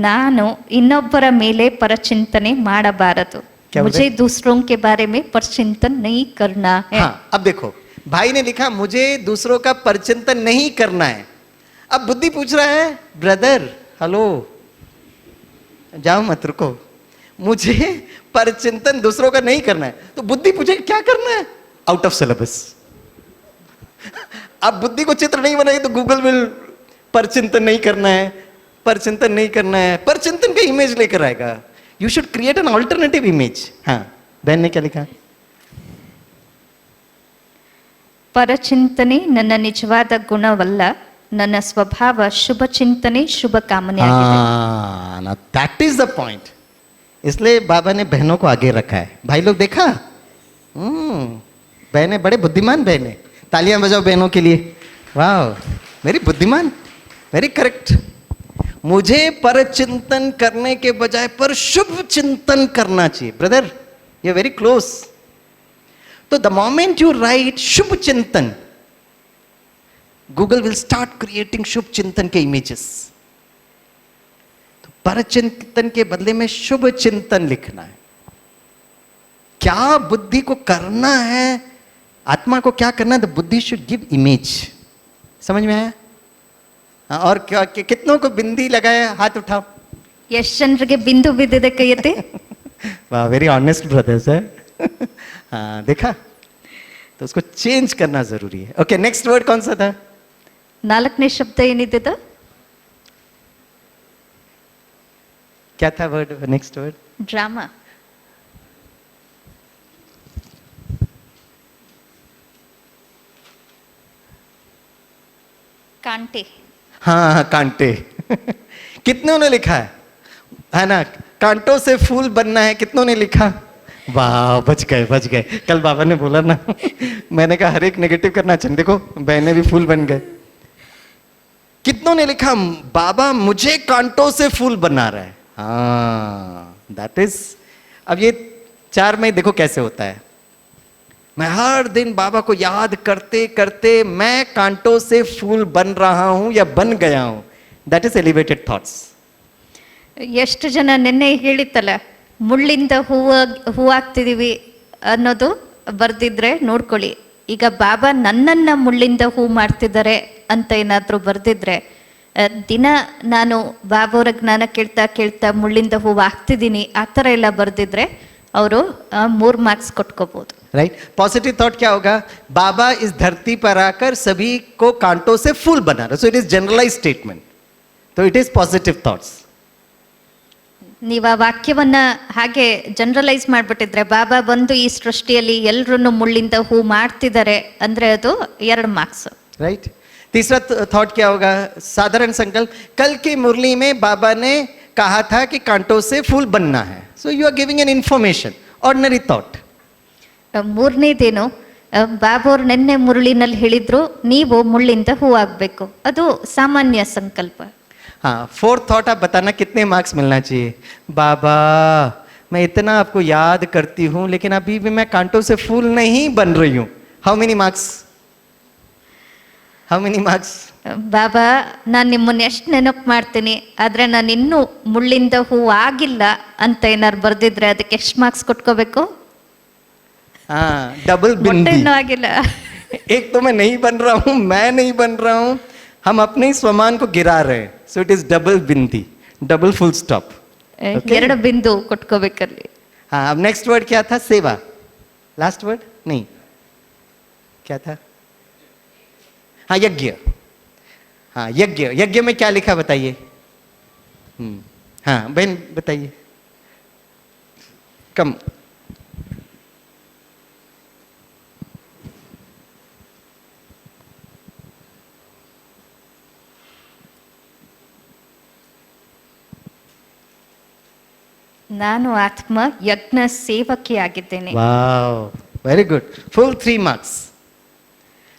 ನಾನು ಇನ್ನೊಬ್ಬರ ಮೇಲೆ ಪರಚಿಂತನೆ ಮಾಡಬಾರದು. क्या बोल मुझे दूसरों के बारे में परचिंतन नहीं करना है. हाँ, अब देखो भाई ने लिखा मुझे दूसरों का परचिंतन नहीं करना है. अब बुद्धि पूछ रहा है ब्रदर, हेलो जाओ मत रुको, मुझे परचिंतन दूसरों का नहीं करना है. तो बुद्धि पूछे क्या करना है? Out of syllabus. अब बुद्धि को चित्र नहीं बनाएगी तो गूगल में परचिंतन नहीं करना है, परचिंतन नहीं करना है, परचिंतन का इमेज लेकर आएगा. You should create an alternative image. हाँ, बहन ने क्या लिखा? ಪರಚಿಂತನೆ ನನ್ನ ನಿಜವಾದ ಗುಣವಲ್ಲ, ನನ್ನ ಸ್ವಭಾವ ಶುಭ ಚಿಂತನೆ ಶುಭ ಕಾಮನೆ ಆಗಿದೆ. ना दैट इज द पॉइंट. इसलिए बाबा ने बहनों को आगे रखा है. भाई लोग देखा, बहनें बड़े बुद्धिमान बहनें. तालियां बजाओ बहनों के लिए. वाह, वेरी बुद्धिमान, वेरी करेक्ट. मुझे पर चिंतन करने के बजाय पर शुभ चिंतन करना चाहिए. ब्रदर, ये वेरी क्लोज. तो द मोमेंट यू राइट शुभ चिंतन, गूगल विल स्टार्ट क्रिएटिंग शुभ चिंतन के इमेजेस. तो पर चिंतन के बदले में शुभ चिंतन लिखना है. क्या बुद्धि को करना है, आत्मा को क्या करना है? द बुद्धि शुड गिव इमेज. समझ में आया? और क्या कितनों को बिंदी लगाया? हाथ उठाओ. ಎಷ್ಟು ಜನರಿಗೆ ಬಿಂದು ಬಿದ್ದಿದೆ ಕೈ ಎತ್ತಿ. वाह, वेरी ऑनेस्ट ब्रदर्स है. हाँ, देखा? तो उसको चेंज करना जरूरी है. ओके, नेक्स्ट वर्ड कौन सा था? ನಾಲ್ಕನೇ ಶಬ್ದ ಏನಿದೆ? क्या था word? Next word drama. Conte. हाँ, कांटे. कितनों ने लिखा है ना? कांटों से फूल बनना है. कितनों ने लिखा? वाह, बच गए बच गए. कल बाबा ने बोला ना, मैंने कहा हर एक नेगेटिव करना चाहिए. देखो बहनें भी फूल बन गए. कितनों ने लिखा बाबा मुझे कांटों से फूल बना रहा है? हाँ, दैट इज. अब ये 4 में देखो कैसे होता है. मैं हर दिन बाबा को याद करते करते मैं कांटों से फूल बन रहा हूं या बन गया हूं. That is elevated thoughts. ಎಷ್ಟು ಜನ ನಿನ್ನೆ ಹೇಳಿತ್ತಲ್ಲ, ಮುಳ್ಳಿಂದ ಹೂವಾಗ್ತಿದೀವಿ ಅನ್ನೋದು ಬರ್ದಿದ್ರೆ ನೋಡ್ಕೊಳ್ಳಿ. ಈಗ ಬಾಬಾ ನನ್ನನ್ನು ಮುಳ್ಳಿಂದ ಹೂ ಮಾಡ್ತಿದ್ದಾರೆ ಅಂತ ಏನಾದರೂ ಬರ್ದಿದ್ರೆ, ದಿನ ನಾನು ಬಾಬಾವ್ರ ಜ್ಞಾನ ಕೇಳ್ತಾ ಕೇಳ್ತಾ ಮುಳ್ಳಿಂದ ಹೂವು ಆಗ್ತಿದ್ದೀನಿ ಆ ಥರ ಎಲ್ಲ ಬರ್ದಿದ್ರೆ ಅವರು 3 ಮಾರ್ಕ್ಸ್ ಕೊಟ್ಕೋಬೋದು. राइट. पॉजिटिव थॉट क्या होगा? बाबा इस धरती पर आकर सभी को कांटों से फूल बना रहे. So it is generalize statement. तो तो इट इज पॉजिटिव थॉट्स. ನೀವು ಆ ವಾಕ್ಯವನ್ನ ಹಾಗೆ ಜನರಲೈಸ್ ಮಾಡ್ಬಿಟ್ಟಿದ್ರೆ, ಬಾಬಾ ಬಂದು ಈ ಸೃಷ್ಟಿಯಲ್ಲಿ ಎಲ್ರನ್ನು ಮುಳ್ಳಿಂದ ಹೂ ಮಾಡ್ತಿದ್ದಾರೆ ಅಂದ್ರೆ ಅದು 2 ಮಾರ್ಕ್ಸ್. राइट. तीसरा थॉट क्या होगा? साधारण संकल्प. कल की मुरली में बाबा ने कहा था कि कांटों से फूल बनना है. So you are giving an information. Ordinary thought. ಮೂರನೇದೇನು, ಬಾಬಾ ಅವ್ರು ನಿನ್ನೆ ಮುರುಳಿನಲ್ಲಿ ಹೇಳಿದ್ರು ನೀವು ಮುಳ್ಳಿಂದ ಹೂ ಆಗ್ಬೇಕು, ಅದು ಸಾಮಾನ್ಯ ಸಂಕಲ್ಪ. हाँ, फोर्थ थॉट आप बताना कितने मार्क्स मिलना चाहिए. बाबा मैं इतना आपको याद करती हूँ लेकिन अभी भी मैं कांटों से फूल नहीं बन रही हूँ. How many marks? How many marks? Baba ನಾನು ನಿಮ್ಮನ್ನ ಎಷ್ಟು ನೆನಪು ಮಾಡ್ತೀನಿ, ಆದ್ರೆ ನಾನು ಇನ್ನೂ ಮುಳ್ಳಿಂದ ಹೂ ಆಗಿಲ್ಲ ಅಂತ ಏನಾರು ಬರ್ದಿದ್ರೆ ಅದಕ್ಕೆ ಎಷ್ಟು ಮಾರ್ಕ್ಸ್ ಕೊಟ್ಕೋಬೇಕು? हाँ, डबल बिंदी. ಇನ್ನೂ ಆಗಿಲ್ಲ. एक तो मैं नहीं बन रहा हूँ, मैं नहीं बन रहा हूँ, हम अपने ही स्वमान को गिरा रहे हैं. सो it is double bindi, double full stop. 2 ಬಿಂದು ಕೊಟ್ಕೋಬೇಕಲ್ಲಿ. हाँ, अब नेक्स्ट वर्ड क्या था? सेवा. लास्ट वर्ड नहीं, क्या था? हाँ, यज्ञ. हाँ, यज्ञ. यज्ञ में क्या लिखा बताइए. हाँ बहन बताइए. कम. ನಾನು ಆತ್ಮ ಯಜ್ಞ ಸೇವಕಿಯಾಗಿದ್ದೇನೆ. Wow, very good. Full 3 marks.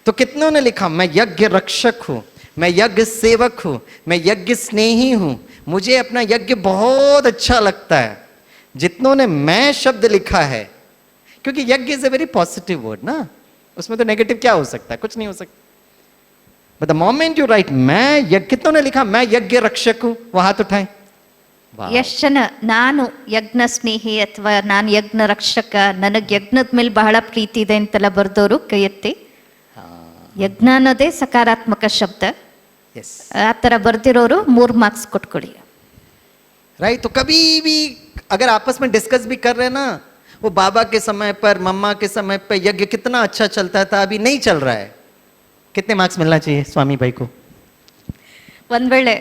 तो कितनों ने लिखा मैं यज्ञ रक्षक हूं, मैं यज्ञ सेवक हूं, मैं यज्ञ स्नेही हूं, मुझे अपना यज्ञ बहुत अच्छा लगता है. जितनों ने मैं शब्द लिखा है, क्योंकि यज्ञ is a very positive word ना, उसमें तो नेगेटिव क्या हो सकता है? कुछ नहीं हो सकता. But the moment you right मैं यज्ञ, कितनों ने लिखा मैं यज्ञ रक्षक हूं? वो हाथ उठाएं. ಎಷ್ಟು ಜನ ನಾನು ಯಜ್ಞ ಸ್ನೇಹಿ ಅಥವಾ ನಾನು ಯಜ್ಞ ರಕ್ಷಕ, ನನಗೆ ಯಜ್ಞದ ಮೇಲೆ ಬಹಳ ಪ್ರೀತಿ ಇದೆ ಅಂತೆಲ್ಲ ಬರ್ದವರು ಕೈ ಎತ್ತಿ. ಯಜ್ಞ ಅನ್ನೋದೇ ಸಕಾರಾತ್ಮಕ ಶಬ್ದ. Yes. ಆ ಥರ ಬರ್ದಿರೋರು 3 ಮಾರ್ಕ್ಸ್ ಕೊಟ್ಕೊಳ್ಳಿ. राइट. तो कभी भी अगर आपस में डिस्कस भी कर रहे हैं ना, वो बाबा के समय पर, मम्मा के समय पर यज्ञ कितना अच्छा चलता था, अभी नहीं चल रहा है. कितने मार्क्स मिलना चाहिए स्वामी भाई को? ಒಂದ್ ವೇಳೆ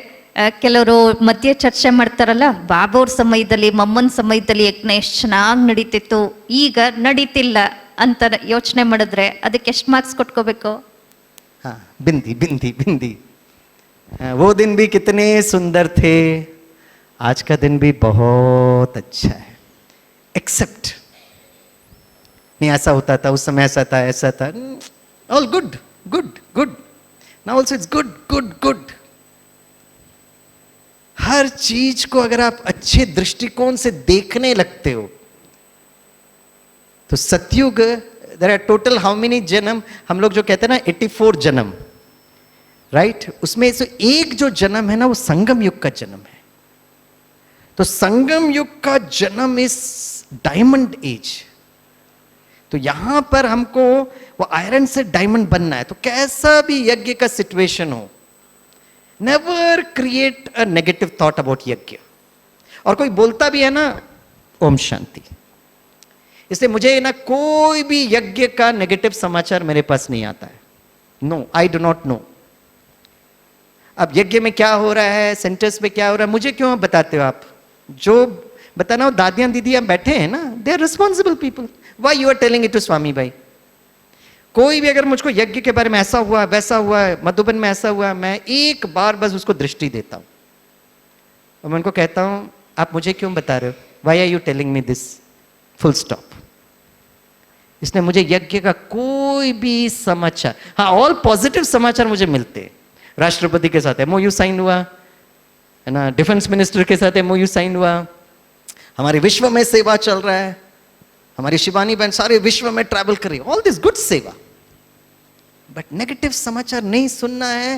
ಕೆಲವರು ಮಧ್ಯೆ ಚರ್ಚೆ ಮಾಡ್ತಾರಲ್ಲ, ಬಾಬೋರ್ ಸಮಯದಲ್ಲಿ ಮಮ್ಮನ ಸಮಯದಲ್ಲಿ ಯಜ್ಞ ಎಷ್ಟು ಚೆನ್ನಾಗಿ ನಡೀತಿತ್ತು, ಈಗ ನಡೀತಿಲ್ಲ ಅಂತ ಯೋಚನೆ ಮಾಡಿದ್ರೆ ಅದಕ್ಕೆ ಎಷ್ಟು ಮಾರ್ಕ್ಸ್ ಕೊಟ್ಕೋಬೇಕು? हाँ, बिंदी बिंदी बिंदी. वो दिन भी कितने सुंदर थे, आज का दिन भी बहुत अच्छा है. एक्सेप्ट. नहीं ऐसा होता था उस समय, ऐसा था, ऐसा था. All good good good. Now also it's good good good. हर चीज को अगर आप अच्छे दृष्टिकोण से देखने लगते हो तो Satyug, there are total how many janm? हम लोग जो कहते हैं ना 84 जन्म, राइट? उसमें से एक जो जन्म है ना वो संगम युग का जन्म है. तो संगम युग का जन्म इस डायमंड एज. तो यहां पर हमको वो आयरन से डायमंड बनना है. तो कैसा भी यज्ञ का सिचुएशन हो, never create a negative thought about यज्ञ. और कोई बोलता भी है ना, ओम शांति. इसलिए मुझे ना कोई भी यज्ञ का नेगेटिव समाचार मेरे पास नहीं आता है. No, I do not know. अब यज्ञ में क्या हो रहा है, सेंटर्स में क्या हो रहा है, मुझे क्यों बताते हो आप? जो बताना हो, दादियां दीदियां बैठे हैं ना, they are responsible people. Why you are telling it to Swami bhai? कोई भी अगर मुझको यज्ञ के बारे में ऐसा हुआ वैसा हुआ, मधुबन में ऐसा हुआ, मैं एक बार बस उसको दृष्टि देता हूं और मैं उनको कहता हूं आप मुझे क्यों बता रहे हो? Why are you telling me this? Full stop. इसने मुझे यज्ञ का कोई भी समाचार, हाँ ऑल पॉजिटिव समाचार मुझे मिलते. राष्ट्रपति के साथ एमओयू साइन हुआ है ना, डिफेंस मिनिस्टर के साथ एमओयू साइन हुआ, हमारे विश्व में सेवा चल रहा है, हमारी शिवानी बहन सारे विश्व में ट्रैवल कर रही है, ऑल दिस गुड सेवा. बट नेगेटिव समाचार नहीं सुनना है,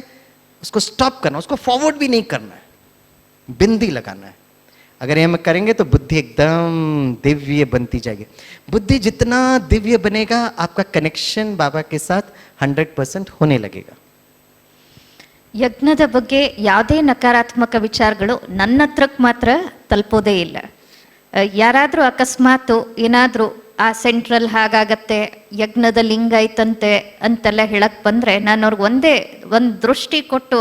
उसको स्टॉप करना, उसको फॉरवर्ड भी नहीं करना है, बिंदी लगाना है. अगर ये हम करेंगे तो बुद्धि एकदम दिव्य बनती जाएगी. बुद्धि जितना दिव्य बनेगा आपका कनेक्शन बाबा के साथ 100% होने लगेगा. ಯಜ್ಞದ ಬಗ್ಗೆ ಯಾವುದೇ ನಕಾರಾತ್ಮಕ ವಿಚಾರಗಳು ನನ್ನ ಹತ್ರಕ್ಕೆ ಮಾತ್ರ ತಲುಪೋದೇ ಇಲ್ಲ. ಯಾರಾದರೂ ಅಕಸ್ಮಾತು ಏನಾದರೂ ಆ ಸೆಂಟ್ರಲ್ ಹಾಗಾಗತ್ತೆ, ಯಜ್ಞದ ಲಿಂಗ ಐತಂತೆ ಅಂತೆಲ್ಲ ಹೇಳಕ್ಕೆ ಬಂದರೆ ನಾನು ಅವ್ರಿಗೆ ಒಂದೇ ಒಂದು ದೃಷ್ಟಿ ಕೊಟ್ಟು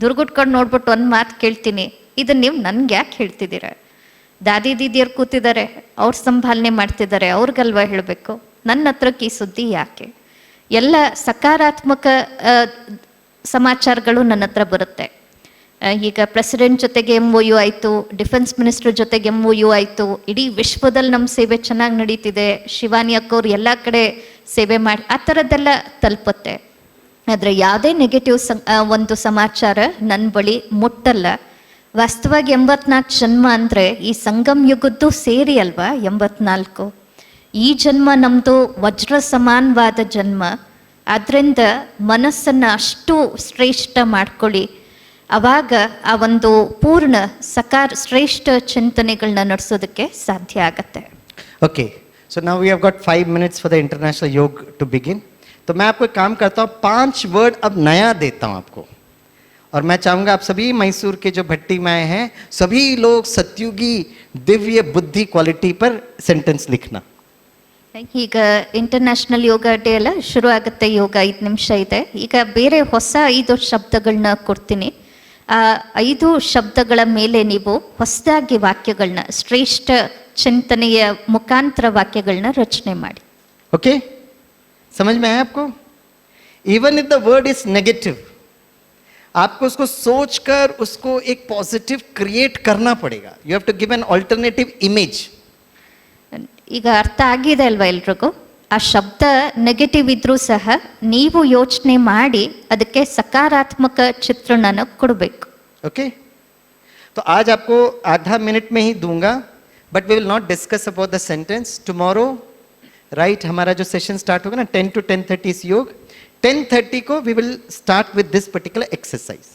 ದುರ್ಗುಟ್ಕೊಂಡು ನೋಡ್ಬಿಟ್ಟು ಒಂದು ಮಾತು ಕೇಳ್ತೀನಿ, ಇದನ್ನು ನೀವು ನನ್ಗೆ ಯಾಕೆ ಹೇಳ್ತಿದ್ದೀರ? ದಾದಿ ದೀದಿಯರು ಕೂತಿದ್ದಾರೆ, ಅವ್ರು ಸಂಭಾಲನೆ ಮಾಡ್ತಿದ್ದಾರೆ, ಅವ್ರಿಗಲ್ವಾ ಹೇಳಬೇಕು, ನನ್ನ ಹತ್ರಕ್ಕೆ ಈ ಸುದ್ದಿ ಯಾಕೆ? ಎಲ್ಲ ಸಕಾರಾತ್ಮಕ ಸಮಾಚಾರಗಳು ನನ್ನ ಹತ್ರ ಬರುತ್ತೆ. ಈಗ ಪ್ರೆಸಿಡೆಂಟ್ ಜೊತೆಗೆ MOU ಆಯಿತು, ಡಿಫೆನ್ಸ್ ಮಿನಿಸ್ಟರ್ ಜೊತೆಗೆ MOU ಆಯಿತು, ಇಡೀ ವಿಶ್ವದಲ್ಲಿ ನಮ್ಮ ಸೇವೆ ಚೆನ್ನಾಗಿ ನಡೀತಿದೆ, ಶಿವಾನಿ ಅಕ್ಕವ್ರು ಎಲ್ಲ ಕಡೆ ಸೇವೆ ಮಾಡಿ, ಆ ಥರದ್ದೆಲ್ಲ ತಲುಪುತ್ತೆ. ಆದರೆ ಯಾವುದೇ ನೆಗೆಟಿವ್ ಒಂದು ಸಮಾಚಾರ ನನ್ನ ಬಳಿ ಮುಟ್ಟಲ್ಲ. ವಾಸ್ತವವಾಗಿ 84 ಜನ್ಮ ಅಂದರೆ ಈ ಸಂಗಮ್ ಯುಗದ್ದು ಸೇರಿ ಅಲ್ವಾ 84. ಈ ಜನ್ಮ ನಮ್ಮದು ವಜ್ರ ಸಮಾನವಾದ ಜನ್ಮ. ಆದ್ದರಿಂದ ಮನಸ್ಸನ್ನು ಅಷ್ಟು ಶ್ರೇಷ್ಠ ಮಾಡ್ಕೊಳ್ಳಿ, ಆವಾಗ ಆ ಒಂದು ಪೂರ್ಣ ಶ್ರೇಷ್ಠ ಚಿಂತನೆಗಳನ್ನ ನಡೆಸೋದಕ್ಕೆ ಸಾಧ್ಯ ಆಗತ್ತೆ. Okay, so now we have got 5 minutes for the international yoga to begin. तो मैं आपको एक काम करता हूँ, 5 वर्ड अब नया देता हूँ आपको, और मैं चाहूँगा आप सभी मैसूर के जो भट्टी में आए हैं सभी लोग सत्युगी दिव्य बुद्धि क्वालिटी पर सेंटेंस लिखना. ಈಗ ಇಂಟರ್ನ್ಯಾಷನಲ್ ಯೋಗ ಡೇ ಎಲ್ಲ ಶುರು ಆಗುತ್ತೆ, ಯೋಗ 5 ನಿಮಿಷ ಇದೆ. ಈಗ ಬೇರೆ ಹೊಸ 5 ಶಬ್ದಗಳನ್ನ ಕೊಡ್ತೀನಿ. ಆ 5 ಶಬ್ದಗಳ ಮೇಲೆ ನೀವು ಹೊಸದಾಗಿ ವಾಕ್ಯಗಳನ್ನ, ಶ್ರೇಷ್ಠ ಚಿಂತನೆಯ ಮುಖಾಂತರ ವಾಕ್ಯಗಳನ್ನ ರಚನೆ ಮಾಡಿ. ओके, समझ में आया आपको? Even if the word is negative, आपको उसको सोचकर उसको एक पॉजिटिव क्रिएट करना पड़ेगा. You have to give an alternative image. ಈಗ ಅರ್ಥ ಆಗಿದೆ ಅಲ್ವಾ ಎಲ್ರಿಗೂ? ಆ ಶಬ್ದ ನೆಗೆಟಿವ್ ಇದ್ರೂ ಸಹ ನೀವು ಯೋಚನೆ ಮಾಡಿ ಅದಕ್ಕೆ ಸಕಾರಾತ್ಮಕ ಚಿತ್ರಣನ ಕೊಡಬೇಕು. ओके, तो आज आपको आधा मिनट में ही दूंगा, but we will not discuss about the sentence. Tomorrow right हमारा जो सेशन स्टार्ट होगा ना 10 to 10:30 इज योग. 10:30 को we will start with this particular exercise.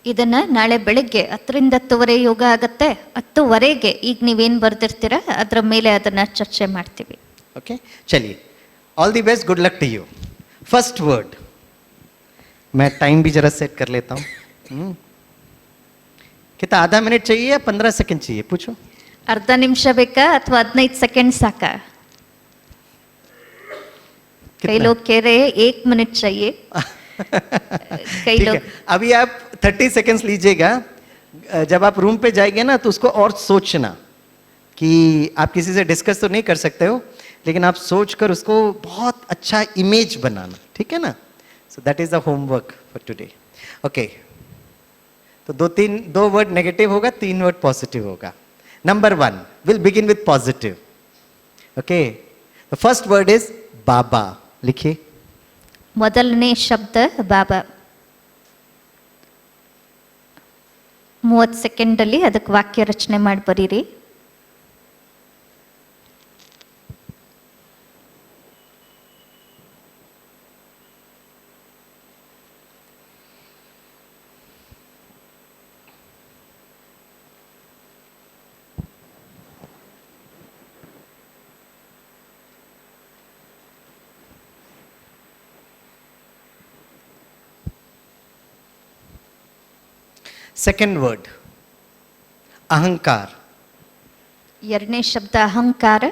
ಇದನ್ನ ನಾಳೆ ಬೆಳಗ್ಗೆ 10ರಿಂದ 10:30 ಯೋಗ ಆಗತ್ತೆ. 10:15ಗೆ ಈಗ ನೀವೇನು ಬರ್ದಿರ್ತೀರ ಅದರ ಮೇಲೆ ಅದನ್ನ ಚರ್ಚೆ ಮಾಡ್ತೀವಿ. ओके, चलिए, all the best, good luck to you. First word, मैं टाइम भी जरा सेट कर लेता हूँ. कितना, आधा मिनट चाहिए या 15 सेकंड चाहिए? पूछो. ಅರ್ಧ ನಿಮಿಷ ಬೇಕಾ ಅಥವಾ 15 ಸೆಕೆಂಡ್ ಸಾಕಾ? कई लोग कह रहे हैं 1 मिनट चाहिए. कई लोग. अभी आप 30 सेकंड्स लीजिएगा. जब आप रूम पे जाएंगे ना तो उसको और सोचना, कि आप किसी से डिस्कस तो नहीं कर सकते हो, लेकिन आप सोचकर उसको बहुत अच्छा इमेज बनाना, ठीक है ना? So that is the homework for today. Okay, तो 2 वर्ड नेगेटिव होगा, 3 वर्ड पॉजिटिव होगा. Number 1 will begin with positive. Okay, the first word is Baba. लिखिए. ಮೊದಲನೇ ಶಬ್ದ ಬಾಬಾ. 30 ಸೆಕೆಂಡಲ್ಲಿ ಅದಕ್ಕೆ ವಾಕ್ಯ ರಚನೆ ಮಾಡಿ ಬರೀರಿ. सेकेंड वर्ड अहंकार. ಎರಡನೇ ಶಬ್ದ ಅಹಂಕಾರ.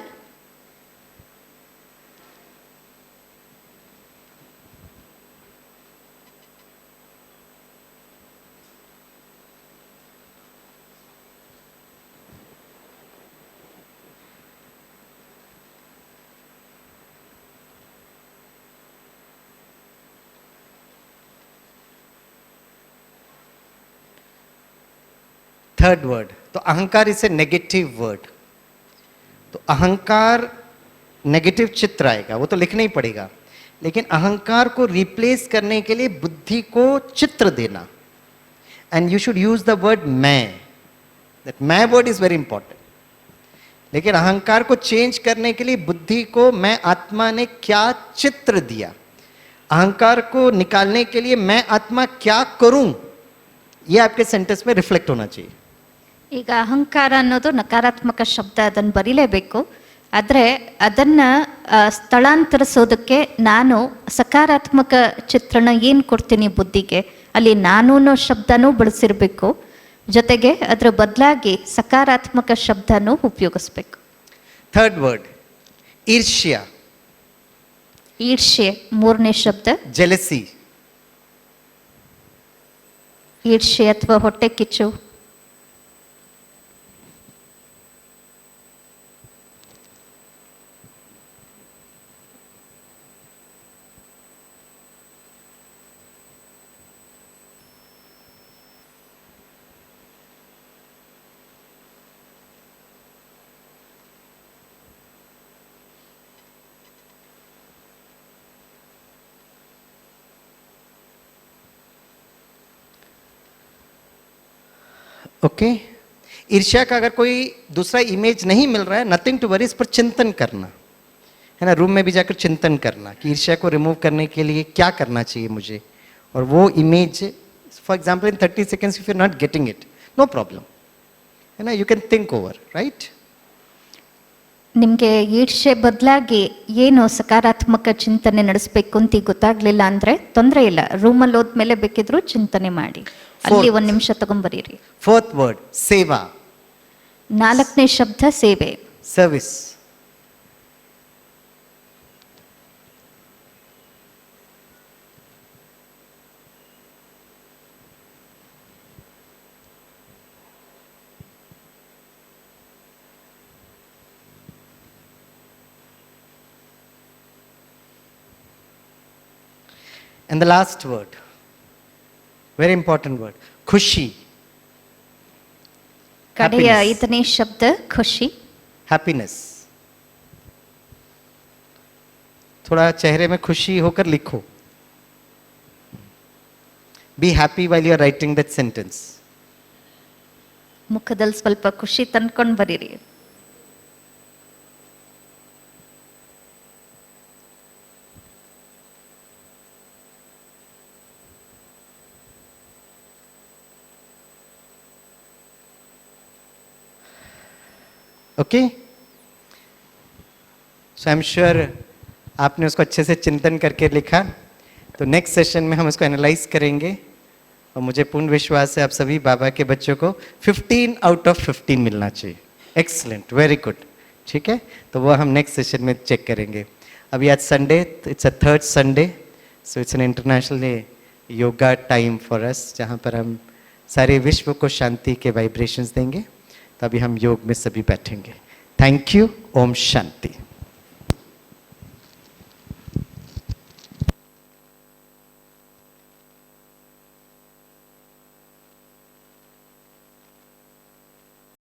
थर्ड वर्ड, तो अहंकार इज ए नेगेटिव वर्ड. तो अहंकार नेगेटिव चित्र आएगा, वो तो लिखना ही पड़ेगा. लेकिन अहंकार को रिप्लेस करने के लिए बुद्धि को चित्र देना. And you should use the word मैं. दैट मैं वर्ड इज वेरी इंपॉर्टेंट. लेकिन अहंकार को चेंज करने के लिए बुद्धि को मैं आत्मा ने क्या चित्र दिया, अहंकार को निकालने के लिए मैं आत्मा क्या करूं, ये आपके सेंटेंस में रिफ्लेक्ट होना चाहिए. ಈಗ ಅಹಂಕಾರ ಅನ್ನೋದು ನಕಾರಾತ್ಮಕ ಶಬ್ದ, ಅದನ್ನು ಬರೀಲೇಬೇಕು. ಆದರೆ ಅದನ್ನು ಸ್ಥಳಾಂತರಿಸೋದಕ್ಕೆ ನಾನು ಸಕಾರಾತ್ಮಕ ಚಿತ್ರಣ ಏನು ಕೊಡ್ತೀನಿ ಬುದ್ಧಿಗೆ, ಅಲ್ಲಿ ನಾನು ಅನ್ನೋ ಶಬ್ದನೂ ಬಳಸಿರಬೇಕು, ಜೊತೆಗೆ ಅದರ ಬದಲಾಗಿ ಸಕಾರಾತ್ಮಕ ಶಬ್ದನೂ ಉಪಯೋಗಿಸ್ಬೇಕು. Third word ಈರ್ಷ್ಯ. ಈರ್ಷ್ಯೆ ಮೂರನೇ ಶಬ್ದ. ಜೆಲಸಿ. ಈರ್ಷೆ ಅಥವಾ ಹೊಟ್ಟೆ ಕಿಚ್ಚು, ओके ईर्ष्या का अगर कोई दूसरा इमेज नहीं मिल रहा है, नथिंग टू वरी, इस पर चिंतन करना है ना। रूम में भी जाकर चिंतन करना कि ईर्ष्या को रिमूव करने के लिए क्या करना चाहिए मुझे, और वो image for example in 30 seconds if you are not getting it, no problem, है ना, you can think over, right. ನಿಮಗೆ ಈರ್ಷೆ ಬದಲಾಗಿ ಏನು ಸಕಾರಾತ್ಮಕ ಚಿಂತನೆ ನಡೆಸಬೇಕು ಅಂತ ಗೊತ್ತಾಗ್ಲಿಲ್ಲ ಅಂದರೆ ತೊಂದರೆ ಇಲ್ಲ, ರೂಮಲ್ಲಿ ಹೋದ್ಮೇಲೆ ಬೇಕಿದ್ರು ಚಿಂತನೆ ಮಾಡಿ, ಅಲ್ಲಿ 1 ನಿಮಿಷ ತಗೊಂಬರೀರಿ. 4th word ಸೇವಾ, 4ನೇ ಶಬ್ದ ಸೇವೆ, service. And the last word, very important word, खुशी. ಕಡೆಯ 5ನೇ ಶಬ್ದ ಖುಷಿ, हैप्पीनेस. थोड़ा चेहरे में खुशी होकर लिखो. Be happy while you are writing that sentence. ಮುಖದಲ್ಲಿ ಸ್ವಲ್ಪ ಖುಷಿ ತಂದ್ಕೊಂಡು ಬರೀರಿ. Okay, so I am sure आपने उसको अच्छे से चिंतन करके लिखा. तो नेक्स्ट सेशन में हम उसको एनालाइज करेंगे, और मुझे पूर्ण विश्वास है आप सभी बाबा के बच्चों को 15 out of 15 मिलना चाहिए. Excellent, very good. ठीक है, तो वो हम नेक्स्ट सेशन में चेक करेंगे. अभी आज Sunday, it's a 3rd Sunday, so it's an international yoga time for us, जहाँ पर हम सारे विश्व को शांति के वाइब्रेशंस देंगे. तो अभी हम योग में सभी बैठेंगे. Thank you. ओम शांति.